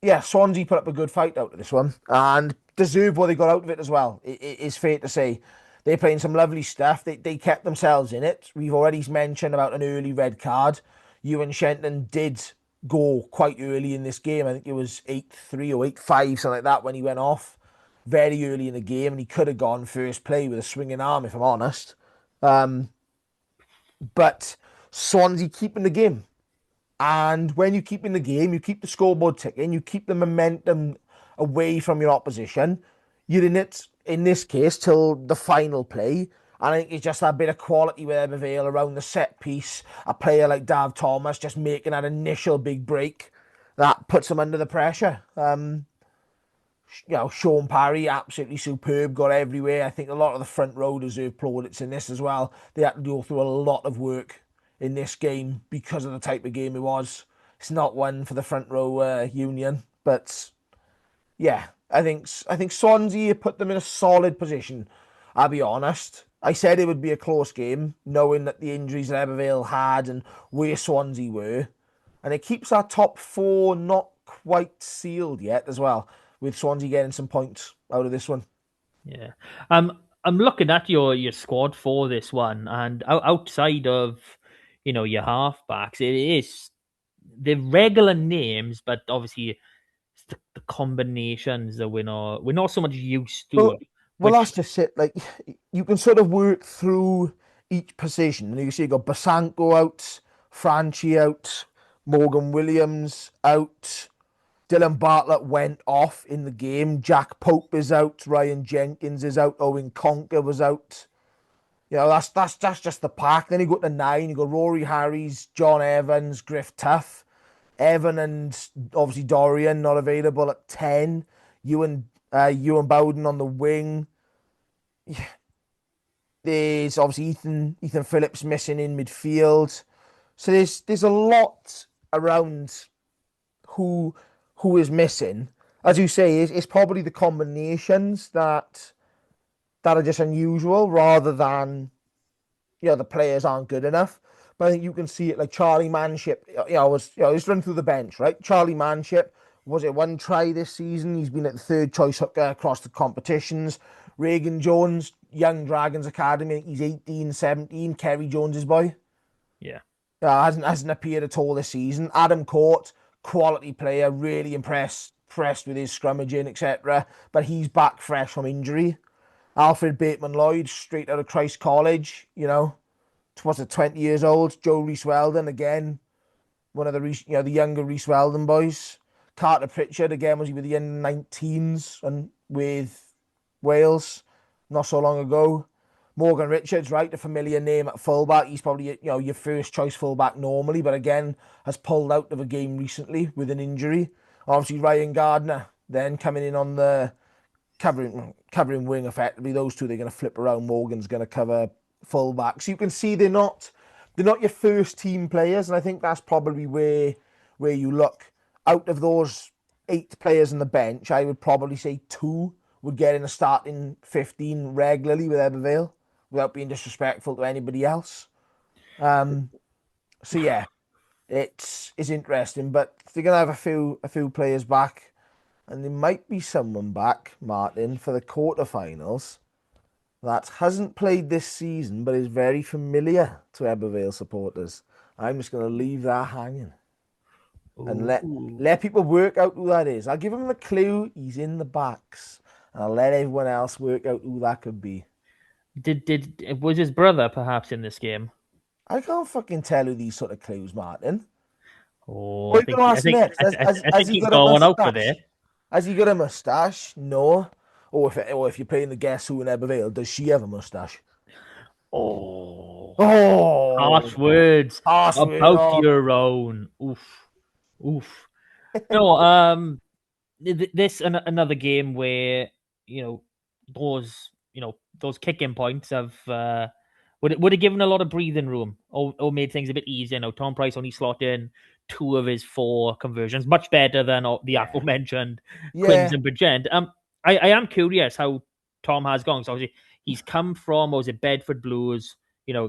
yeah, Swansea put up a good fight out of this one and deserve what they got out of it as well. It is fair to say. They're playing some lovely stuff. They kept themselves in it. We've already mentioned about an early red card. Ewan Shenton did go quite early in this game. I think it was 8-3 or 8-5, something like that, when he went off very early in the game, and he could have gone first play with a swinging arm, if I'm honest. But Swansea keeping the game. And when you keep in the game, you keep the scoreboard ticking, you keep the momentum away from your opposition. You're in it, in this case, till the final play. And I think it's just that bit of quality with Ebervale around the set piece. A player like Dav Thomas just making that initial big break that puts him under the pressure. Sean Parry, absolutely superb, got everywhere. I think a lot of the front row deserve plaudits in this as well. They had to go through a lot of work in this game because of the type of game it was. It's not one for the front row union, but yeah, I think Swansea put them in a solid position. I'll be honest. I said it would be a close game, knowing that the injuries that Ebervale had and where Swansea were, and it keeps our top four not quite sealed yet as well, with Swansea getting some points out of this one. Yeah. I'm looking at your squad for this one, and outside of your halfbacks, it is the regular names, but obviously it's the combinations that we're not so much used to. Well, Which that's just it. Like, you can sort of work through each position, and you can see you got Basanko out, Franchi out, Morgan Williams out, Dylan Bartlett went off in the game, Jack Pope is out, Ryan Jenkins is out, Owen Conker was out. That's just the pack. Then you go to 9, you got Rory Harries, John Evans, Griff Tuff, Evan and obviously Dorian not available at 10. Ewan Bowden on the wing. There's obviously Ethan Phillips missing in midfield. So there's a lot around who is missing. As you say, it's probably the combinations that are just unusual rather than the players aren't good enough. But I think you can see it like Charlie Manship. Let's run through the bench, right? Charlie Manship, was it one try this season? He's been at the third choice hooker across the competitions. Reagan Jones, Young Dragons Academy, he's 18, 17. Kerry Jones's boy. yeah. Hasn't appeared at all this season. Adam Court, quality player, really impressed with his scrummaging, etc. But he's back fresh from injury. Alfred Bateman-Lloyd, straight out of Christ College, what's it, 20 years old. Joe Rees-Weldon, again, one of the younger Rees-Weldon boys. Carter Pritchard, again, was he with the under-19s and with Wales not so long ago. Morgan Richards, right, the familiar name at fullback. He's probably your first choice fullback normally, but again has pulled out of a game recently with an injury. Obviously Ryan Gardner then coming in on the covering wing effectively. Those two, they're going to flip around. Morgan's going to cover fullback. So you can see they're not your first team players, and I think that's probably where you look. Out of those 8 players on the bench, I would probably say 2 would get in a starting 15 regularly with Ebervale, without being disrespectful to anybody else. So yeah, it's interesting, but they're gonna have a few players back, and there might be someone back, Martin, for the quarterfinals that hasn't played this season but is very familiar to Ebervale supporters. I'm just gonna leave that hanging and let people work out who that is. I'll give them the clue. He's in the backs, and I'll let everyone else work out who that could be. Was his brother perhaps in this game? I can't fucking tell who these sort of clues, Martin. Oh, What are you gonna ask next? I think you've got one out for there. Has he got a mustache? No. Or if you're playing the Guess Who in Ebervale, does she have a mustache? Oh, harsh words about your own. Oof. No, this another game where those kicking points have would have given a lot of breathing room or made things a bit easier. Tom Price only slotted in 2 of his 4 conversions, much better than the aforementioned Quins and Bridgend. I am curious how Tom has gone. So obviously he's come from, was it Bedford Blues?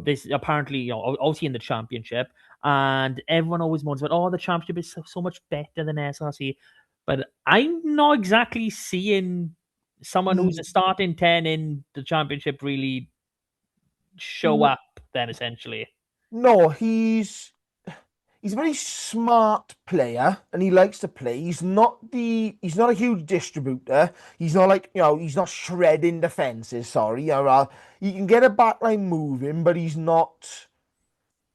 This apparently, obviously in the championship, and everyone always moans about, the championship is so much better than SRC. But I'm not exactly seeing someone who's a starting 10 in the championship really show up then, essentially. No, he's he's a very smart player, and he likes to play. He's not a huge distributor. He's not like, he's not shredding defenses. Sorry, he can get a backline moving, but he's not.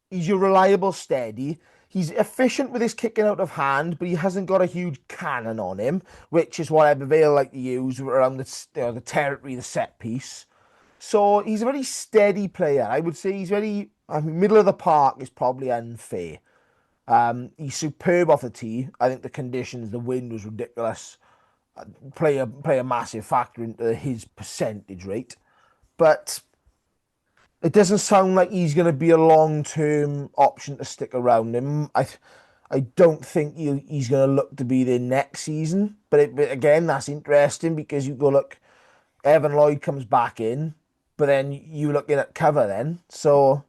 He's your reliable steady. He's efficient with his kicking out of hand, but he hasn't got a huge cannon on him, which is what Ebervale like to use around the territory, the set piece. So he's a very steady player. I would say he's very middle of the park is probably unfair. He's superb off the tee. I think the conditions, the wind was ridiculous. Play a massive factor into his percentage rate, but it doesn't sound like he's going to be a long-term option to stick around him. I don't think he's going to look to be there next season. But again, that's interesting because you go, look, Evan Lloyd comes back in, but then you looking at cover then. So,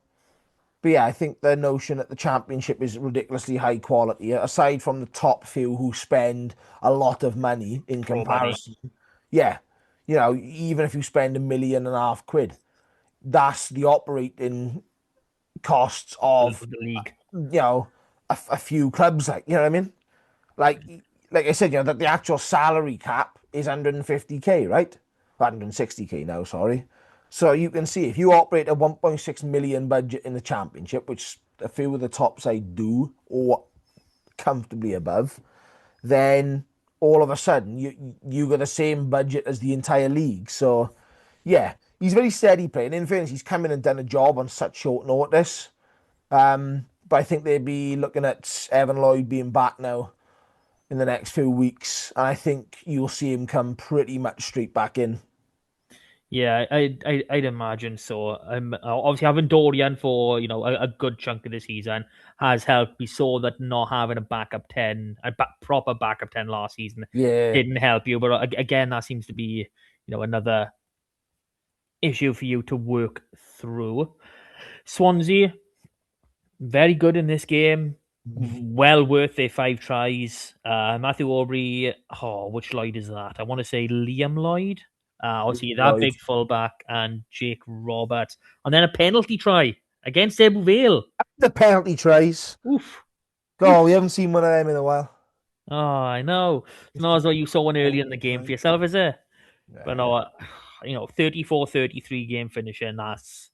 but yeah, I think the notion that the championship is ridiculously high quality, aside from the top few who spend a lot of money in comparison. Yeah, even if you spend £1.5 million, that's the operating costs of the league. A few clubs, like, you know what I mean? Like I said, that the actual salary cap is 150k, right? 160k now, sorry. So you can see if you operate a 1.6 million budget in the championship, which a few of the top side do, or comfortably above, then all of a sudden you got the same budget as the entire league. So yeah, he's very steady playing. In fairness, he's come in and done a job on such short notice. But I think they'd be looking at Evan Lloyd being back now in the next few weeks, and I think you'll see him come pretty much straight back in. Yeah, I'd imagine so. Obviously having Dorian for a good chunk of the season has helped. We saw that not having a backup 10, proper backup 10 last season, didn't help you. But again, that seems to be another issue for you to work through. Swansea, very good in this game. Well worth their 5 tries. Matthew Aubrey. Oh, which Lloyd is that? I want to say Liam Lloyd. Obviously, that Lloyd. big fullback and Jake Roberts. And then a penalty try against Ebu Vale. The penalty tries. Oof. Oh, we haven't seen one of them in a while. Oh, I know. It's not as though you saw one early in the game for yourself, is it? Yeah. But no, 34-33 game finishing. That's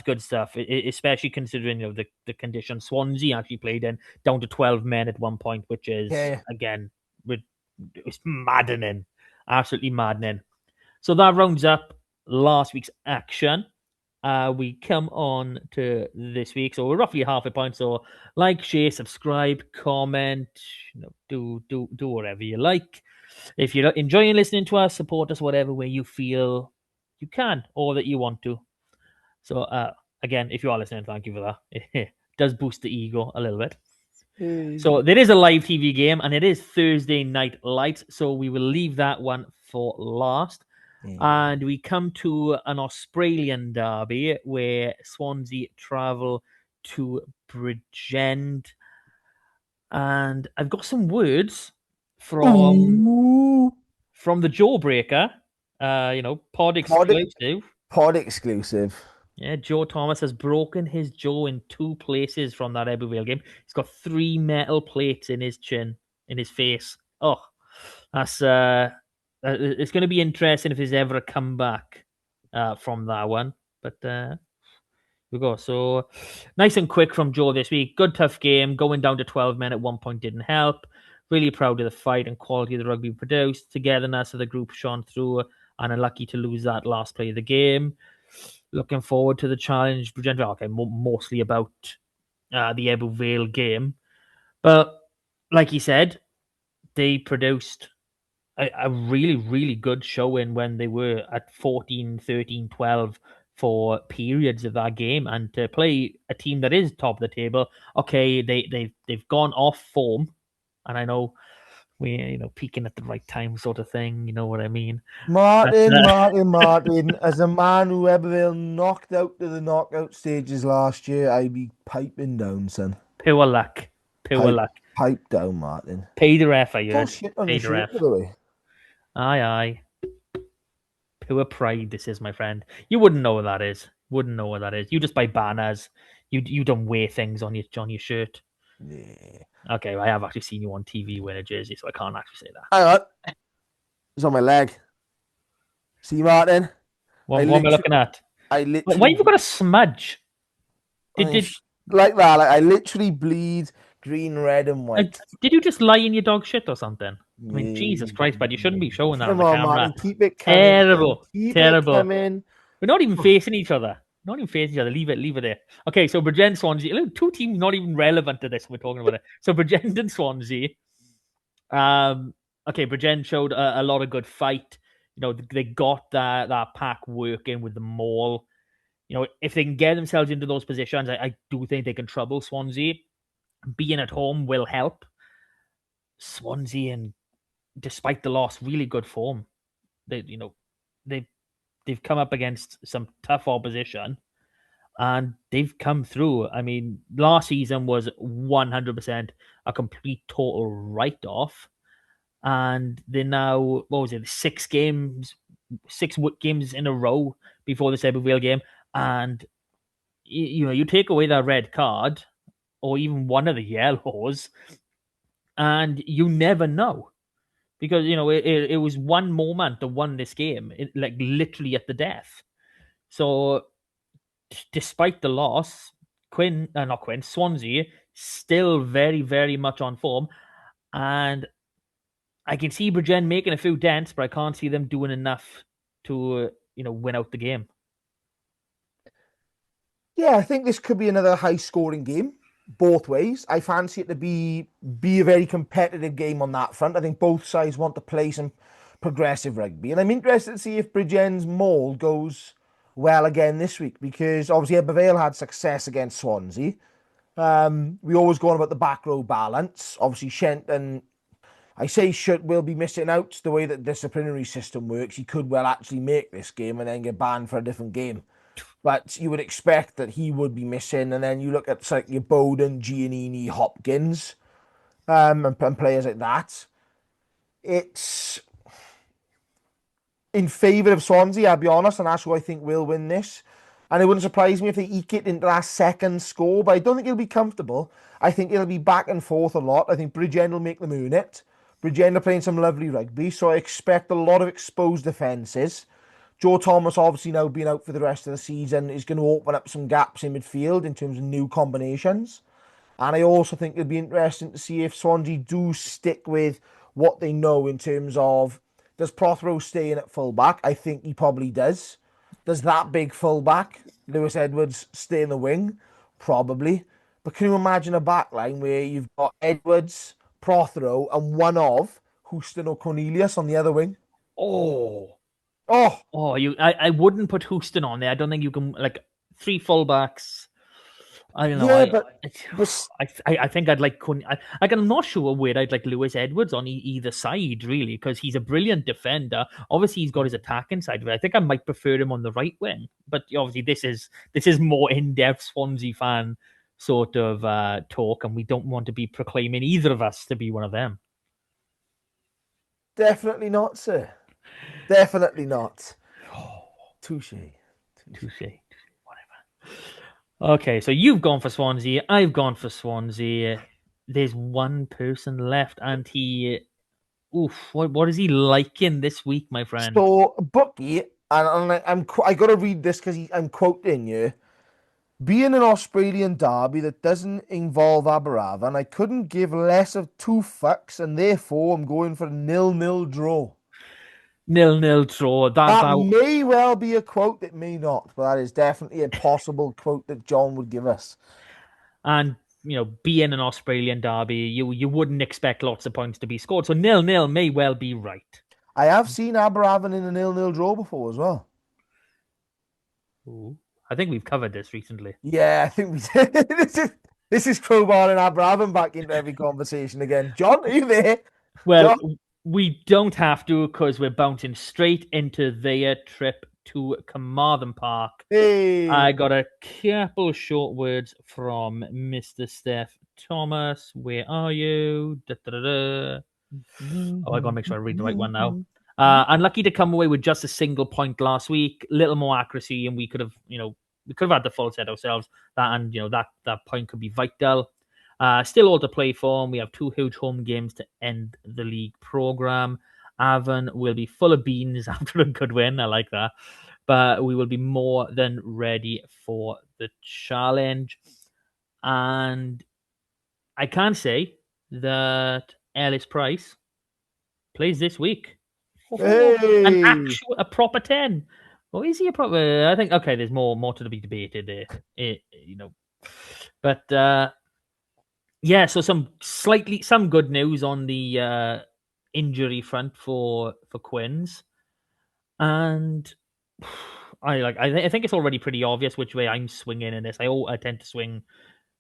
good stuff, especially considering the conditions Swansea actually played in, down to 12 men at one point, which is again it's maddening, absolutely maddening. So that rounds up last week's action. We come on to this week, so we're roughly half a point. So like, share, subscribe, comment, do whatever you like. If you're enjoying listening to us, support us whatever way you feel you can or that you want to. So again, if you are listening, thank you for that. It does boost the ego a little bit. So there is a live TV game, and it is Thursday night lights. So we will leave that one for last. And we come to an Australian derby where Swansea travel to Bridgend. And I've got some words from the Jawbreaker, pod exclusive. Pod exclusive. Yeah, Joe Thomas has broken his jaw in 2 places from that Ebu Vale game. He's got 3 metal plates in his chin, in his face. Oh, that's it's going to be interesting if there's ever a comeback from that one. But we go. So nice and quick from Joe this week. Good tough game. Going down to 12 men at one point didn't help. Really proud of the fight and quality of the rugby produced. Togetherness of the group shone through, and unlucky to lose that last play of the game. Looking forward to the challenge. Okay, mostly about the Ebu Vale game. But like he said, they produced a really, really good showing when they were at 14, 13, 12 for periods of that game. And to play a team that is top of the table, okay, they've gone off form. And I know we, peaking at the right time sort of thing, you know what I mean? Martin. As a man who Ebervale knocked out to the knockout stages last year, I'd be piping down, son. Pure luck. Pipe down, Martin. Pay the ref, I heard. Shit on the shirt, by the way. Aye. Pure pride, this is, my friend. You wouldn't know what that is. You just buy banners. You don't wear things on your shirt. Yeah. Okay, I have actually seen you on TV wearing a jersey, so I can't actually say that. Hang on. It's on my leg. See, Martin? What am I looking at? I Why literally have you got a smudge? Did like that. Like, I literally bleed green, red, and white. did you just lie in your dog shit or something? I mean, Yeah. Jesus Christ, but you shouldn't be showing that on Come the on, camera. Martin. Keep it coming. Terrible. Keep Terrible. it coming. We're not even facing each other. Not even facing each other. Leave it there. Okay, so Bridgend Swansea. Look, two teams not even relevant to this. We're talking about it. So Bridgend and Swansea. Okay, Bridgend showed a lot of good fight. You know, they got that pack working with the maul. You know, if they can get themselves into those positions, I do think they can trouble Swansea. Being at home will help. Swansea, and despite the loss, really good form. They've come up against some tough opposition, and they've come through. I mean, last season was 100% a complete total write-off, and they're now, what was it, six games in a row before the Sebeville game, and you take away that red card or even one of the yellows, and you never know, because it was one moment that won this game, like literally at the death. So despite the loss, Swansea still very, very much on form, and I can see Bridgend making a few dents, but I can't see them doing enough to win out the game. Yeah, I think this could be another high-scoring game, both ways. I fancy it to be a very competitive game on that front. I think both sides want to play some progressive rugby, and I'm interested to see if Bridgend's maul goes well again this week, because obviously Ebervale had success against Swansea. We always go on about the back row balance. Obviously, Shenton, I say will be missing out the way that the disciplinary system works. He could well actually make this game and then get banned for a different game. But you would expect that he would be missing. And then you look at like your Bowden, Giannini, Hopkins, and players like that. It's in favour of Swansea, I'll be honest, and that's who I think will win this. And it wouldn't surprise me if they eke it into that second score, but I don't think it'll be comfortable. I think it'll be back and forth a lot. I think Bridgend will make them earn it. Bridgend are playing some lovely rugby, so I expect a lot of exposed defences. Joe Thomas, obviously now being out for the rest of the season, is going to open up some gaps in midfield in terms of new combinations. And I also think it'll be interesting to see if Swansea do stick with what they know in terms of, does Prothero stay in at fullback? I think he probably does. Does that big fullback, Lewis Edwards, stay in the wing? Probably. But can you imagine a backline where you've got Edwards, Prothero, and one of Houston or Cornelius on the other wing? Oh, Oh, I wouldn't put Houston on there. I don't think you can, like, three fullbacks. I don't know. yeah, I think I'd like I'm not sure where I'd like Lewis Edwards on either side, really, because he's a brilliant defender. Obviously, he's got his attacking side, but I think I might prefer him on the right wing. But obviously, this is more in-depth Swansea fan sort of talk, and we don't want to be proclaiming either of us to be one of them. Definitely not, sir. Definitely not. Touche. Whatever. Okay, so you've gone for Swansea. I've gone for Swansea. There's one person left, and what is he liking this week, my friend? So, Bookie, and I got to read this because I'm quoting you. Being an Australian derby that doesn't involve Aberravon, I couldn't give less of two fucks, and therefore I'm going for a 0-0 draw. 0-0 draw. That may well be a quote, it may not, but that is definitely a possible quote that John would give us. And, being an Australian derby, you wouldn't expect lots of points to be scored, so 0-0 may well be right. I have seen Aberravon in a 0-0 draw before as well. Ooh. I think we've covered this recently. Yeah, I think we did. This is crowbar and Aberravon back into every conversation again. John, are you there? Well, John? We don't have to, because we're bouncing straight into their trip to Carmarthen Park. Hey. I got a couple short words from Mr. Steph Thomas. Where are you? Da-da-da-da. Oh, I got to make sure I read the right one now. Unlucky to come away with just a single point last week. Little more accuracy, and we could have, we could have had the full set ourselves. And that point could be vital. Still all to play for. We have 2 huge home games to end the league program. Avon will be full of beans after a good win. I like that. But we will be more than ready for the challenge. And I can say that Ellis Price plays this week. Hey! A proper 10. Or is he a proper? I think, okay, there's more to be debated there. But yeah, so some good news on the injury front for Quins. And I think it's already pretty obvious which way I'm swinging in this. I tend to swing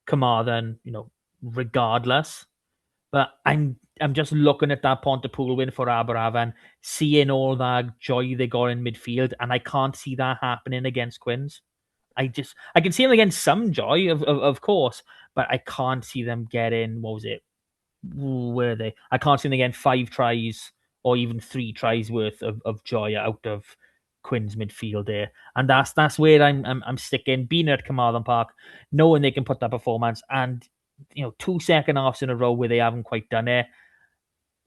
Carmarthen, regardless. But I'm just looking at that Pontypool win for Aberafan, seeing all that joy they got in midfield, and I can't see that happening against Quins. I can see them against some joy, of course, but I can't see them getting, what was it? Where are they? I can't see them getting 5 tries or even 3 tries worth of joy out of Quinn's midfield there, and that's where I'm sticking. Being at Carmarthen Park, knowing they can put that performance, and 2 second halves in a row where they haven't quite done it.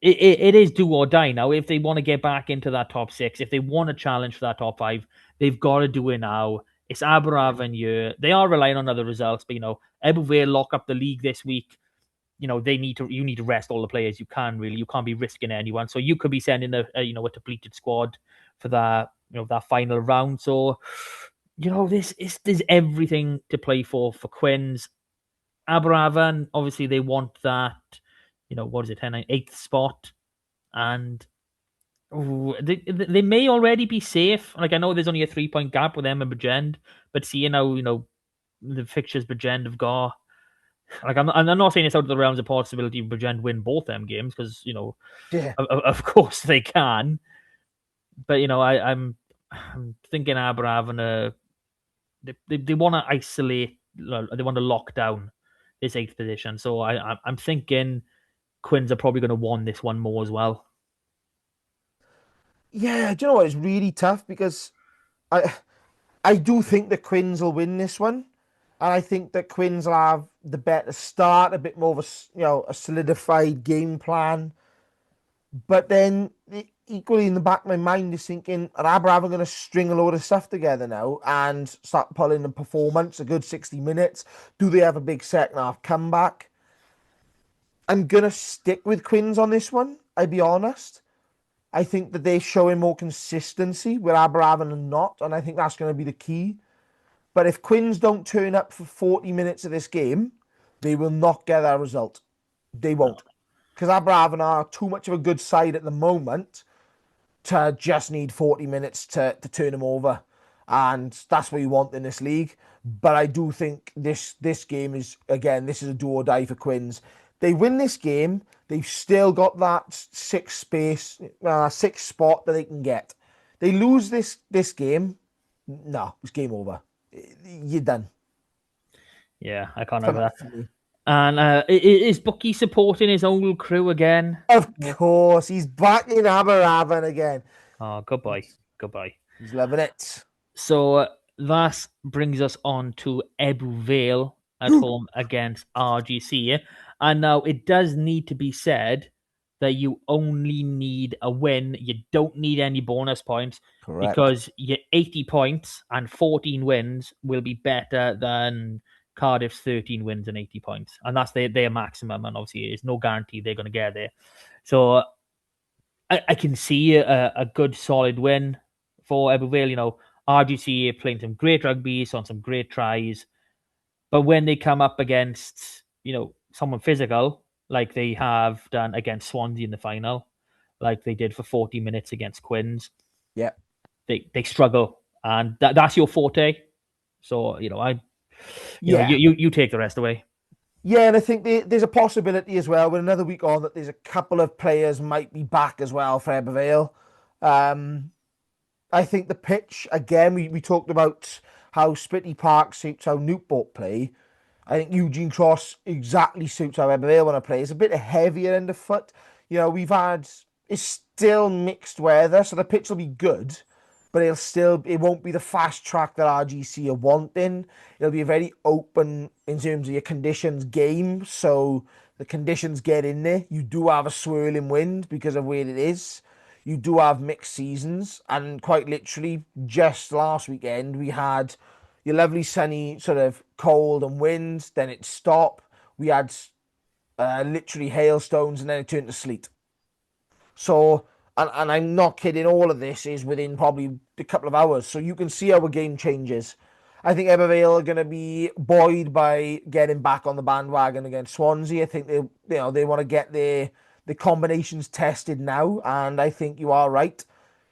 It is do or die now. If they want to get back into that top 6, if they want to challenge for that top 5, they've got to do it now. It's Aberafan year. They are relying on other results, but Ebbw lock up the league this week. You need to rest all the players you can. Really, you can't be risking anyone. So you could be sending a depleted squad for that that final round. So there's everything to play for Quins. Aberafan, obviously they want that, what is it, 8th spot, and they may already be safe. Like, I know there's only a 3-point gap with them and Bridgend, but seeing how the fixtures Bridgend have got, like, I'm not saying it's out of the realms of possibility Bridgend win both them games, because of course they can, but I'm thinking Aberafan they want to isolate, they want to lock down this 8th position. So I'm thinking Quins are probably going to want this one more as well. Yeah, do you know what? It's really tough because I do think that Quins will win this one, and I think that Quins will have the better start, a bit more of a solidified game plan. But then equally in the back of my mind is thinking, are Aberafan going to string a load of stuff together now and start pulling the performance, a good 60 minutes? Do they have a big second half comeback? I'm going to stick with Quins on this one, I'll be honest. I think that they're showing more consistency where Aberafan are not, and I think that's going to be the key. But if Quins don't turn up for 40 minutes of this game, they will not get that result. They won't. Because Aberafan are too much of a good side at the moment to just need 40 minutes to turn them over. And that's what you want in this league. But I do think this game is, again, this is a do or die for Quins. They win this game, they've still got that 6th spot that they can get. They lose this game, no, it's game over. You're done. Yeah, I can't remember that. And is Bucky supporting his old crew again? Of course, he's back in Aberafan again. Oh, goodbye. He's loving it. So that brings us on to Ebbw Vale at home against RGC. And now it does need to be said that you only need a win. You don't need any bonus points. Correct. Because your 80 points and 14 wins will be better than Cardiff's 13 wins and 80 points. And that's their maximum. And obviously, it's no guarantee they're going to get there. So I can see a good, solid win for Ebbw Vale. RGC are playing some great rugby, on some great tries. But when they come up against, someone physical, like they have done against Swansea in the final, like they did for 40 minutes against Quins, yeah, they struggle, and that's your forte. So you take the rest away. Yeah, and I think there's a possibility as well with another week on that there's a couple of players might be back as well for Ebbw Vale. I think the pitch, again, we talked about how Spitty Park suits how Newport play. I think Eugene Cross exactly suits how Ebbw Vale want to play. It's a bit heavier end of foot. It's still mixed weather, so the pitch will be good, but it won't be the fast track that RGC are wanting. It'll be a very open in terms of your conditions game. So the conditions get in there. You do have a swirling wind because of where it is. You do have mixed seasons, and quite literally, just last weekend we had your lovely sunny sort of cold and wind. Then it stopped. We had literally hailstones, and then it turned to sleet. So, and I'm not kidding, all of this is within probably a couple of hours. So you can see how a game changes. I think Ebervale are going to be buoyed by getting back on the bandwagon against Swansea. I think they want to get the combinations tested now, and I think you are right.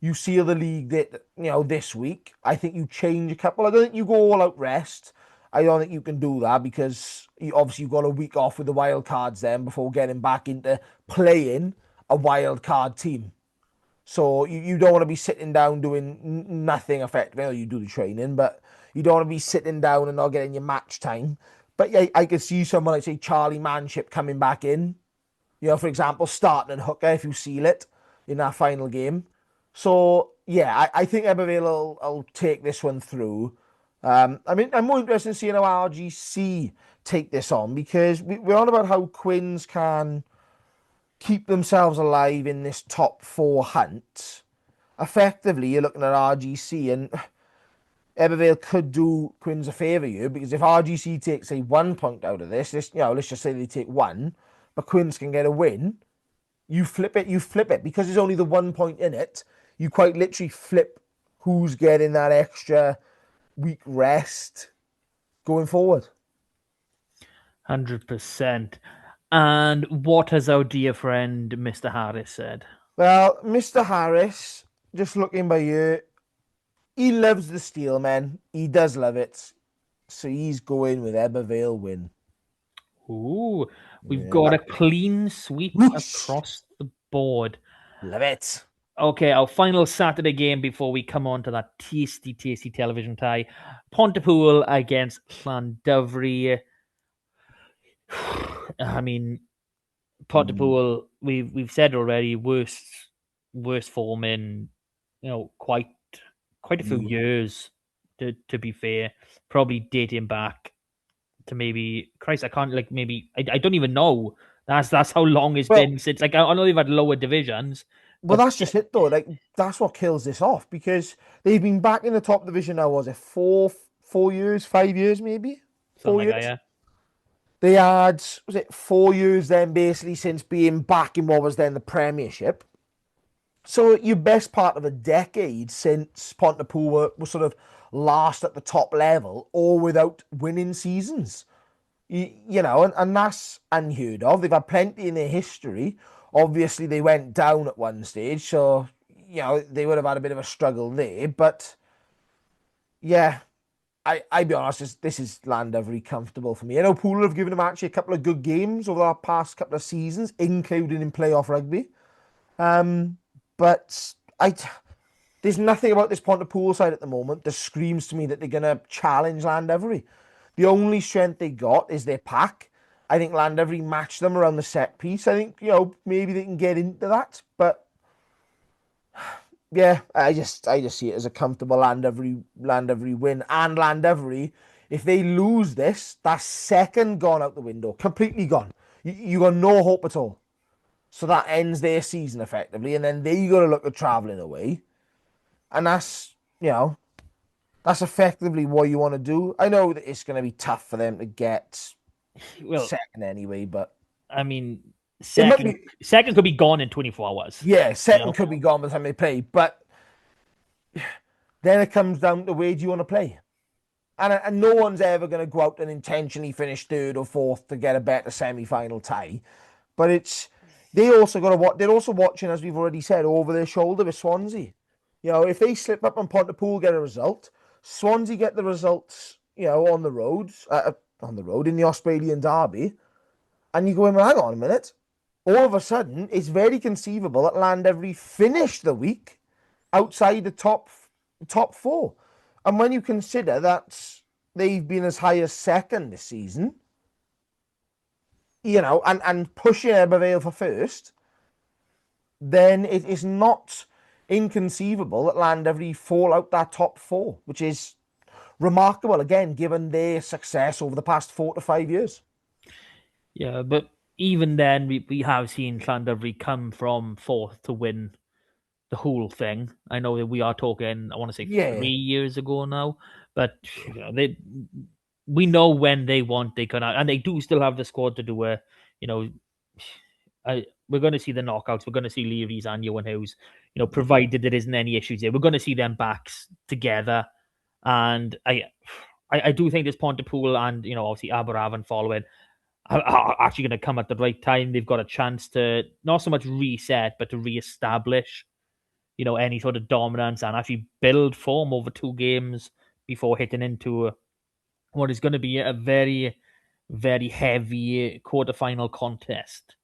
You seal the league that this week. I think you change a couple. I don't think you go all out rest. I don't think you can do that because you've got a week off with the wild cards then before getting back into playing a wild card team. So you don't want to be sitting down doing nothing effective. Well, you do the training, but you don't want to be sitting down and not getting your match time. But yeah, I could see someone like, say, Charlie Manship coming back in. For example, starting at hooker if you seal it in that final game. So yeah, I think Ebervale will take this one through. I'm more interested in seeing how RGC take this on, because we're on about how Quins can keep themselves alive in this top 4 hunt. Effectively, you're looking at RGC, and Ebervale could do Quins a favour here, because if RGC takes, say, 1 point out of this, let's just say they take 1, but Quins can get a win, you flip it, because there's only the 1 point in it. You quite literally flip who's getting that extra week rest going forward. 100%. And what has our dear friend Mr. Harris said? Well, Mr. Harris, just looking by you, he loves the steel, man. He does love it. So he's going with Ebervale win. Ooh, we've got a clean sweep across the board. Love it. Okay, our final Saturday game before we come on to that tasty television tie. Pontypool against Llandovery. I mean, Pontypool, we've said already, worst form in quite a few years. To be fair, probably dating back to maybe Christ. I can't I don't even know. That's how long it's been since. I know they've had lower divisions. Well, that's just it, though. Like, that's what kills this off, because they've been back in the top division now. Was it 4 years, 5 years, maybe? 4 years. Yeah. They had, was it 4 years then, basically, since being back in what was then the Premiership. So your best part of a decade since Pontypool were sort of last at the top level, or without winning seasons. And that's unheard of. They've had plenty in their history. Obviously, they went down at one stage, so, they would have had a bit of a struggle there. But, yeah, I'll be honest, this is Llandovery comfortable for me. I know Poole have given them actually a couple of good games over the past couple of seasons, including in playoff rugby. But there's nothing about this Pontypool side at the moment that screams to me that they're going to challenge Llandovery. The only strength they got is their pack. I think Llandovery matched them around the set piece. I think, maybe they can get into that. But, yeah, I just see it as a comfortable Llandovery win. And Llandovery, if they lose this, that's second gone out the window. Completely gone. You got no hope at all. So that ends their season effectively. And then they got to look at travelling away. And that's effectively what you want to do. I know that it's going to be tough for them to get second anyway, but I mean, second could be gone in 24 hours. Yeah, second could be gone by the time they play, but then it comes down to where do you want to play, and no one's ever going to go out and intentionally finish third or fourth to get a better semi-final tie, but they're also watching, as we've already said, over their shoulder with Swansea. If they slip up and Pontypool get a result, Swansea get the results, on the roads. In the Australian derby, and you go, well, hang on a minute. All of a sudden, it's very conceivable that Llandovery finish the week outside the top 4. And when you consider that they've been as high as second this season, and pushing Ebervale for first, then it is not inconceivable that Llandovery fall out that top four, which is remarkable, again, given their success over the past 4 to 5 years. Yeah, but even then, we have seen Llandovery come from fourth to win the whole thing. I know that we are talking, I want to say Yeah. 3 years ago now, but we know when they want, they can, and they do still have the squad to do it. You know, we're going to see the knockouts. We're going to see Leary's and Johan Hughes. Provided there isn't any issues there, we're going to see them backs together. And I do think this Pontypool and obviously Aberafan following are actually going to come at the right time. They've got a chance to not so much reset, but to reestablish any sort of dominance and actually build form over 2 games before hitting into what is going to be a very, very heavy quarterfinal contest.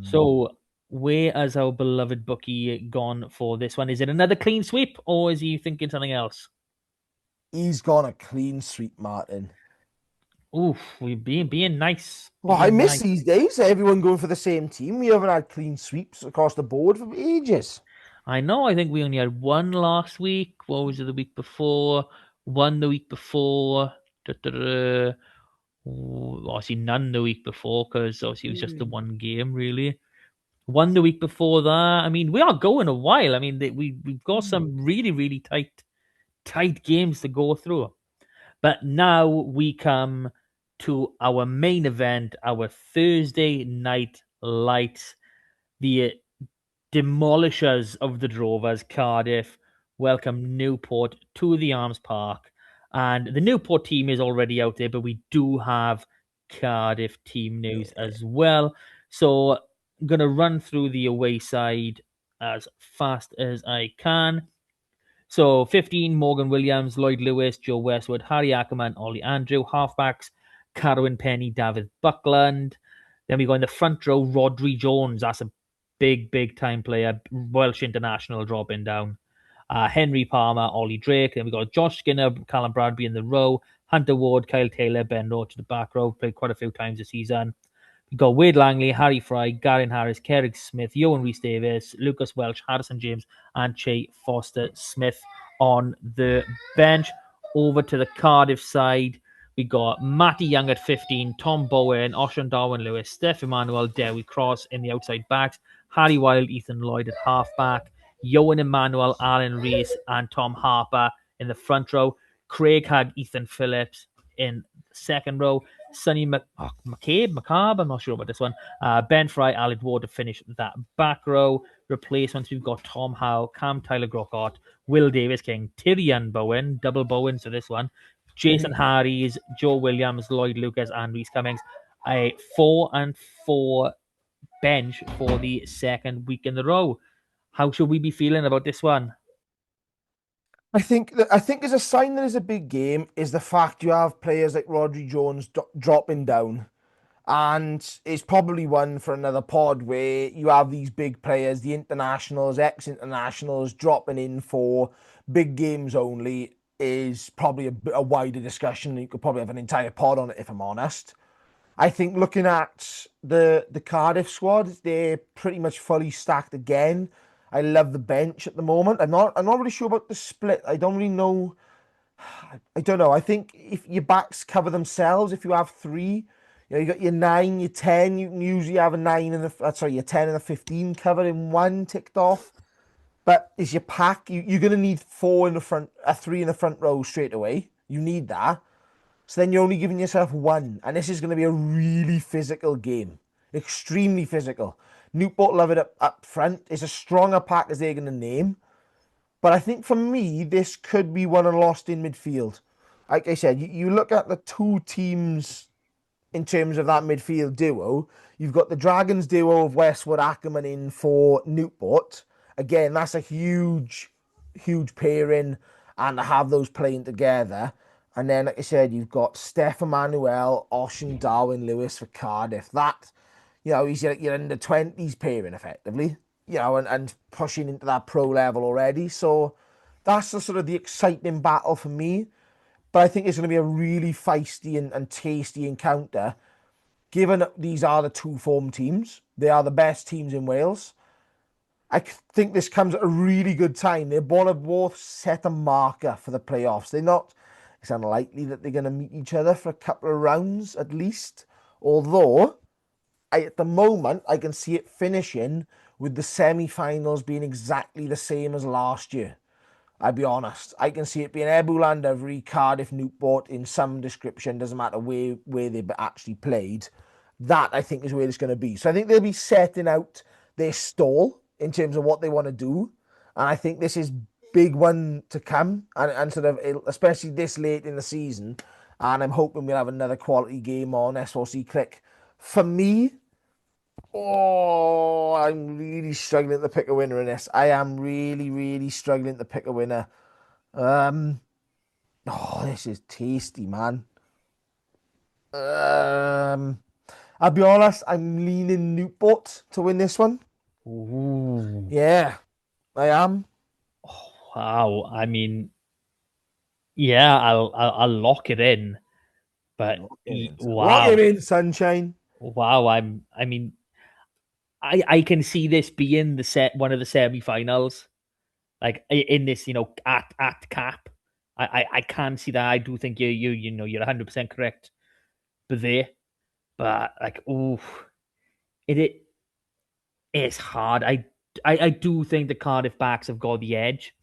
So, where has our beloved bookie gone for this one? Is it another clean sweep, or is he thinking something else? He's gone a clean sweep, Martin. Oof, we're being nice. Well, I miss these days. Everyone going for the same team. We haven't had clean sweeps across the board for ages. I know. I think we only had one last week. What was it the week before? One the week before. Obviously, none the week before because obviously it was just the one game, really. One the week before that. I mean, we are going a while. I mean, we've got some really, really tight games to go through. But now we come to our main event, our Thursday night lights. The demolishers of the Drovers, Cardiff, welcome Newport to the Arms Park. And the Newport team is already out there, but we do have Cardiff team news as well. So I'm going to run through the away side as fast as I can. So 15, Morgan Williams, Lloyd Lewis, Joe Westwood, Harry Ackerman, Ollie Andrew. Halfbacks, Carwyn Penny, David Buckland. Then we go in the front row, Rodri Jones. That's a big time player. Welsh international dropping down. Henry Palmer, Ollie Drake. Then we got Josh Skinner, Callum Bradby in the row. Hunter Ward, Kyle Taylor, Ben Roach to the back row. Played quite a few times this season. We got Wade Langley, Harry Fry, Garen Harris, Kerrick Smith, Johan Rhys Davis, Lucas Welch, Harrison James, and Che Foster Smith on the bench. Over to the Cardiff side, we got Matty Young at 15, Tom Bowen, Oshan Darwin Lewis, Steph Emmanuel, Dewi Cross in the outside backs, Harry Wild, Ethan Lloyd at halfback, Johan Emmanuel, Alan Rees, and Tom Harper in the front row, Craig Hagg, Ethan Phillips in the second row, Sonny McCabe, I'm not sure about this one. Ben Fry, Aled Ward to finish that back row. Replacements, we've got Tom Howe, Cam Tyler Grocott, Will Davis King, Tyrion Bowen, double Bowen to this one, Jason Harries, Joe Williams, Lloyd Lucas, and Reese Cummings. A 4-4 bench for the second week in a row. How should we be feeling about this one? I think as a sign that it's a big game is the fact you have players like Rodri Jones dropping down, and it's probably one for another pod where you have these big players, the internationals, ex-internationals dropping in for big games only is probably a wider discussion. You could probably have an entire pod on it if I'm honest. I think looking at the Cardiff squad, they're pretty much fully stacked again. I love the bench at the moment. I'm not really sure about the split. I don't really know. I don't know. I think if your backs cover themselves, if you have three, you got your 9, your 10. You can usually have a 9 and your 10 and a 15 covered in one ticked off. But is your pack? You're gonna need 4 in the front, 3 in the front row straight away. You need that. So then you're only giving yourself 1, and this is going to be a really physical game, extremely physical. Newport love it up front. It's a stronger pack as they're going to name. But I think for me, this could be won and lost in midfield. Like I said, you look at the two teams in terms of that midfield duo. You've got the Dragons duo of Westwood Ackerman in for Newport. Again, that's a huge pairing, and to have those playing together. And then, like I said, you've got Steph Emmanuel, Oshin, Darwin Lewis for Cardiff. That, he's your under 20s pairing effectively, and pushing into that pro level already. So that's the sort of the exciting battle for me. But I think it's going to be a really feisty and tasty encounter, given that these are the two form teams. They are the best teams in Wales. I think this comes at a really good time. They're both set a marker for the playoffs. It's unlikely that they're going to meet each other for a couple of rounds at least. Although, at the moment, I can see it finishing with the semi-finals being exactly the same as last year. I'll be honest. I can see it being Ebu Llandovery, Cardiff, Newport in some description. Doesn't matter where they've actually played. That, I think, is where it's going to be. So I think they'll be setting out their stall in terms of what they want to do. And I think this is big one to come. And sort of, especially this late in the season. And I'm hoping we'll have another quality game on SRC Click. For me, I'm really struggling to pick a winner in this. I am really, really struggling to pick a winner. This is tasty, man. I'll be honest, I'm leaning Newport to win this one. Ooh. Yeah, I am. Wow. I mean, yeah, I'll lock it in. But Lock wow, it in, sunshine. wow. I mean, I can see this being one of the semi-finals, like in this, at cap. I can see that. I do think you're 100% correct, but like, ooh, it it's hard. I do think the Cardiff backs have got the edge,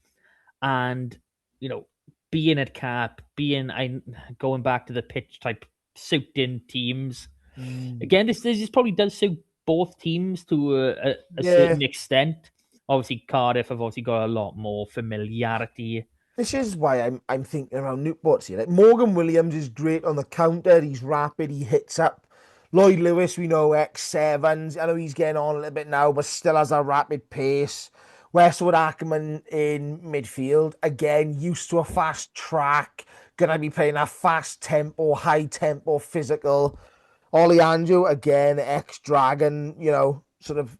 and you know, being at cap, I going back to the pitch type soaked in teams. Again, this probably does suit both teams to a Yeah, certain extent. Obviously, Cardiff have obviously got a lot more familiarity. this is why I'm thinking around Newport's here. Like Morgan Williams is great on the counter. He's rapid. He hits up. Lloyd Lewis, we know X7s. I know he's getting on a little bit now, but still has a rapid pace. Westwood Ackerman in midfield. Again, used to a fast track. Gonna be playing a fast tempo, high tempo, physical. Ollie Anjo, again, ex-Dragon, sort of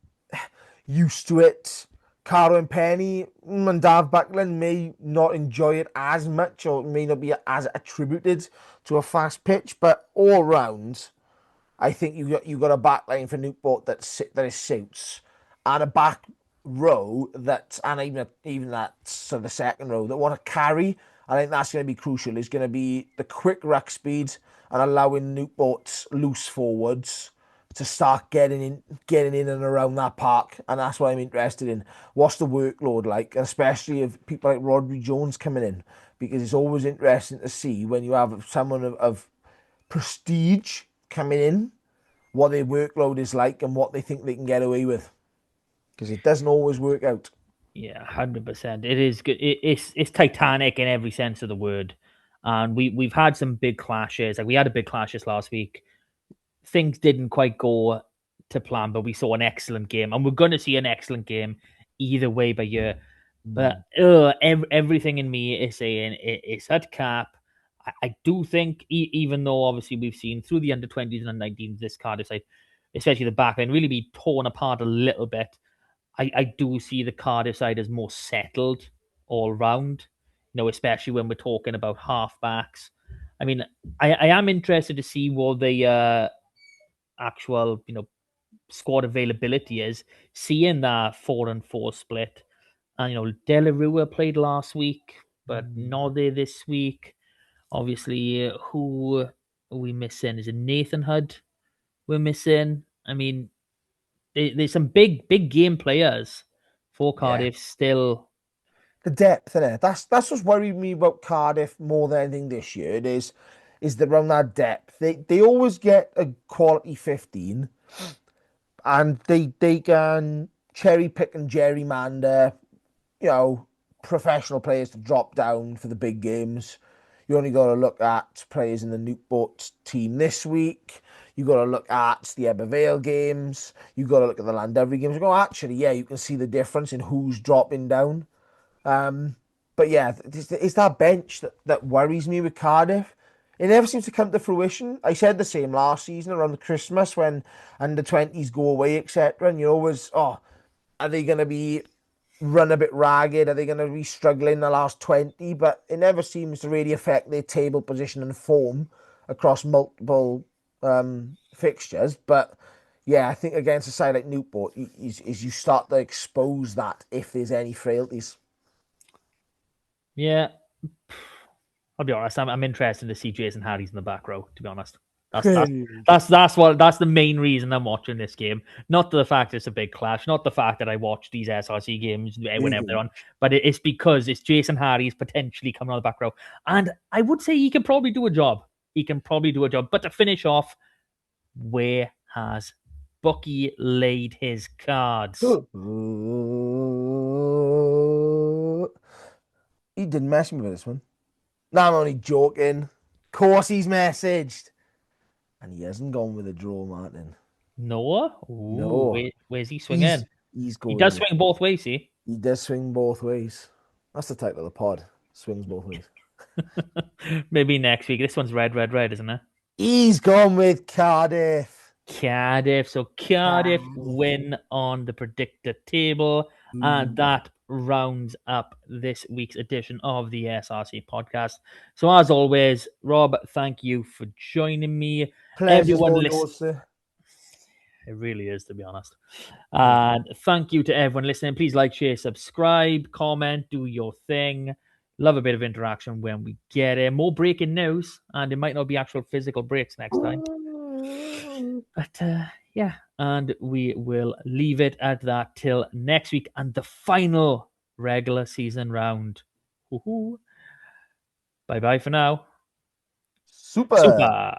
used to it. Caro and Penny and Dav Buckland may not enjoy it as much or may not be as attributed to a fast pitch, but all round, I think you got a back line for Newport that is suits and a back row and even that sort of the second row that want to carry. I think that's going to be crucial. Is going to be the quick ruck speed and allowing Newport's loose forwards to start getting in and around that park, and that's what I'm interested in. What's the workload like, especially if people like Rodri Jones coming in, because it's always interesting to see when you have someone of prestige coming in, what their workload is like and what they think they can get away with, because it doesn't always work out. Yeah, 100%. It is good. It's Titanic in every sense of the word, and we've had some big clashes. Like we had a big clash this last week. Things didn't quite go to plan, but we saw an excellent game, and we're going to see an excellent game either way by year. But everything in me is saying it's at cap. I do think, even though obviously we've seen through the under 20s and under 19s, this Cardiff side, especially the back line, really be torn apart a little bit. I do see the Cardiff side as more settled all round, especially when we're talking about halfbacks. I mean, I am interested to see what the actual, squad availability is, seeing that 4-4 split. And, De La Rua played last week, but not there this week. Obviously, who are we missing? Is it Nathan Hood we're missing? I mean, there's some big game players for Yeah, Cardiff still. the depth in it. That's what's worried me about Cardiff more than anything this year. It is that around that depth. They always get a quality 15, and they can cherry pick and gerrymander, professional players to drop down for the big games. You only got to look at players in the Newport team this week. You got to look at the Ebervale games. You got to look at the Llandovery games. You go, actually, yeah, you can see the difference in who's dropping down. But yeah, it's that bench that worries me with Cardiff. It never seems to come to fruition. I said the same last season around Christmas when under 20s go away, etc. And you're always, are they going to be run a bit ragged? Are they going to be struggling the last 20? But it never seems to really affect their table position and form across multiple fixtures. But yeah, I think against a side like Newport, is you start to expose that if there's any frailties. Yeah, I'll be honest. I'm interested to see Jason Harries in the back row. To be honest, that's the main reason I'm watching this game. Not the fact it's a big clash, not the fact that I watch these SRC games whenever they're on, but it's because it's Jason Harries potentially coming on the back row, and I would say he can probably do a job. But to finish off, where has Bucky laid his cards? He didn't mess me with this one. No, I'm only joking. Of course he's messaged. And he hasn't gone with a draw, Martin. Noah? Ooh, No. where's he swinging? He's going. He does swing both ways, see? He does swing both ways. That's the title of the pod. Swings both ways. Maybe next week. This one's red, isn't it? He's gone with Cardiff. So Cardiff win on the predictor table. And that rounds up this week's edition of the SRC podcast. So as always, Rob, thank you for joining me. Pleasure's Everyone all listen. yours, sir. It really is, to be honest. And thank you to everyone listening. Please like, share, subscribe, comment, do your thing. Love a bit of interaction when we get it. More breaking news, and it might not be actual physical breaks next time. But yeah, and we will leave it at that till next week and the final regular season round. Bye-bye for now. Super. Super.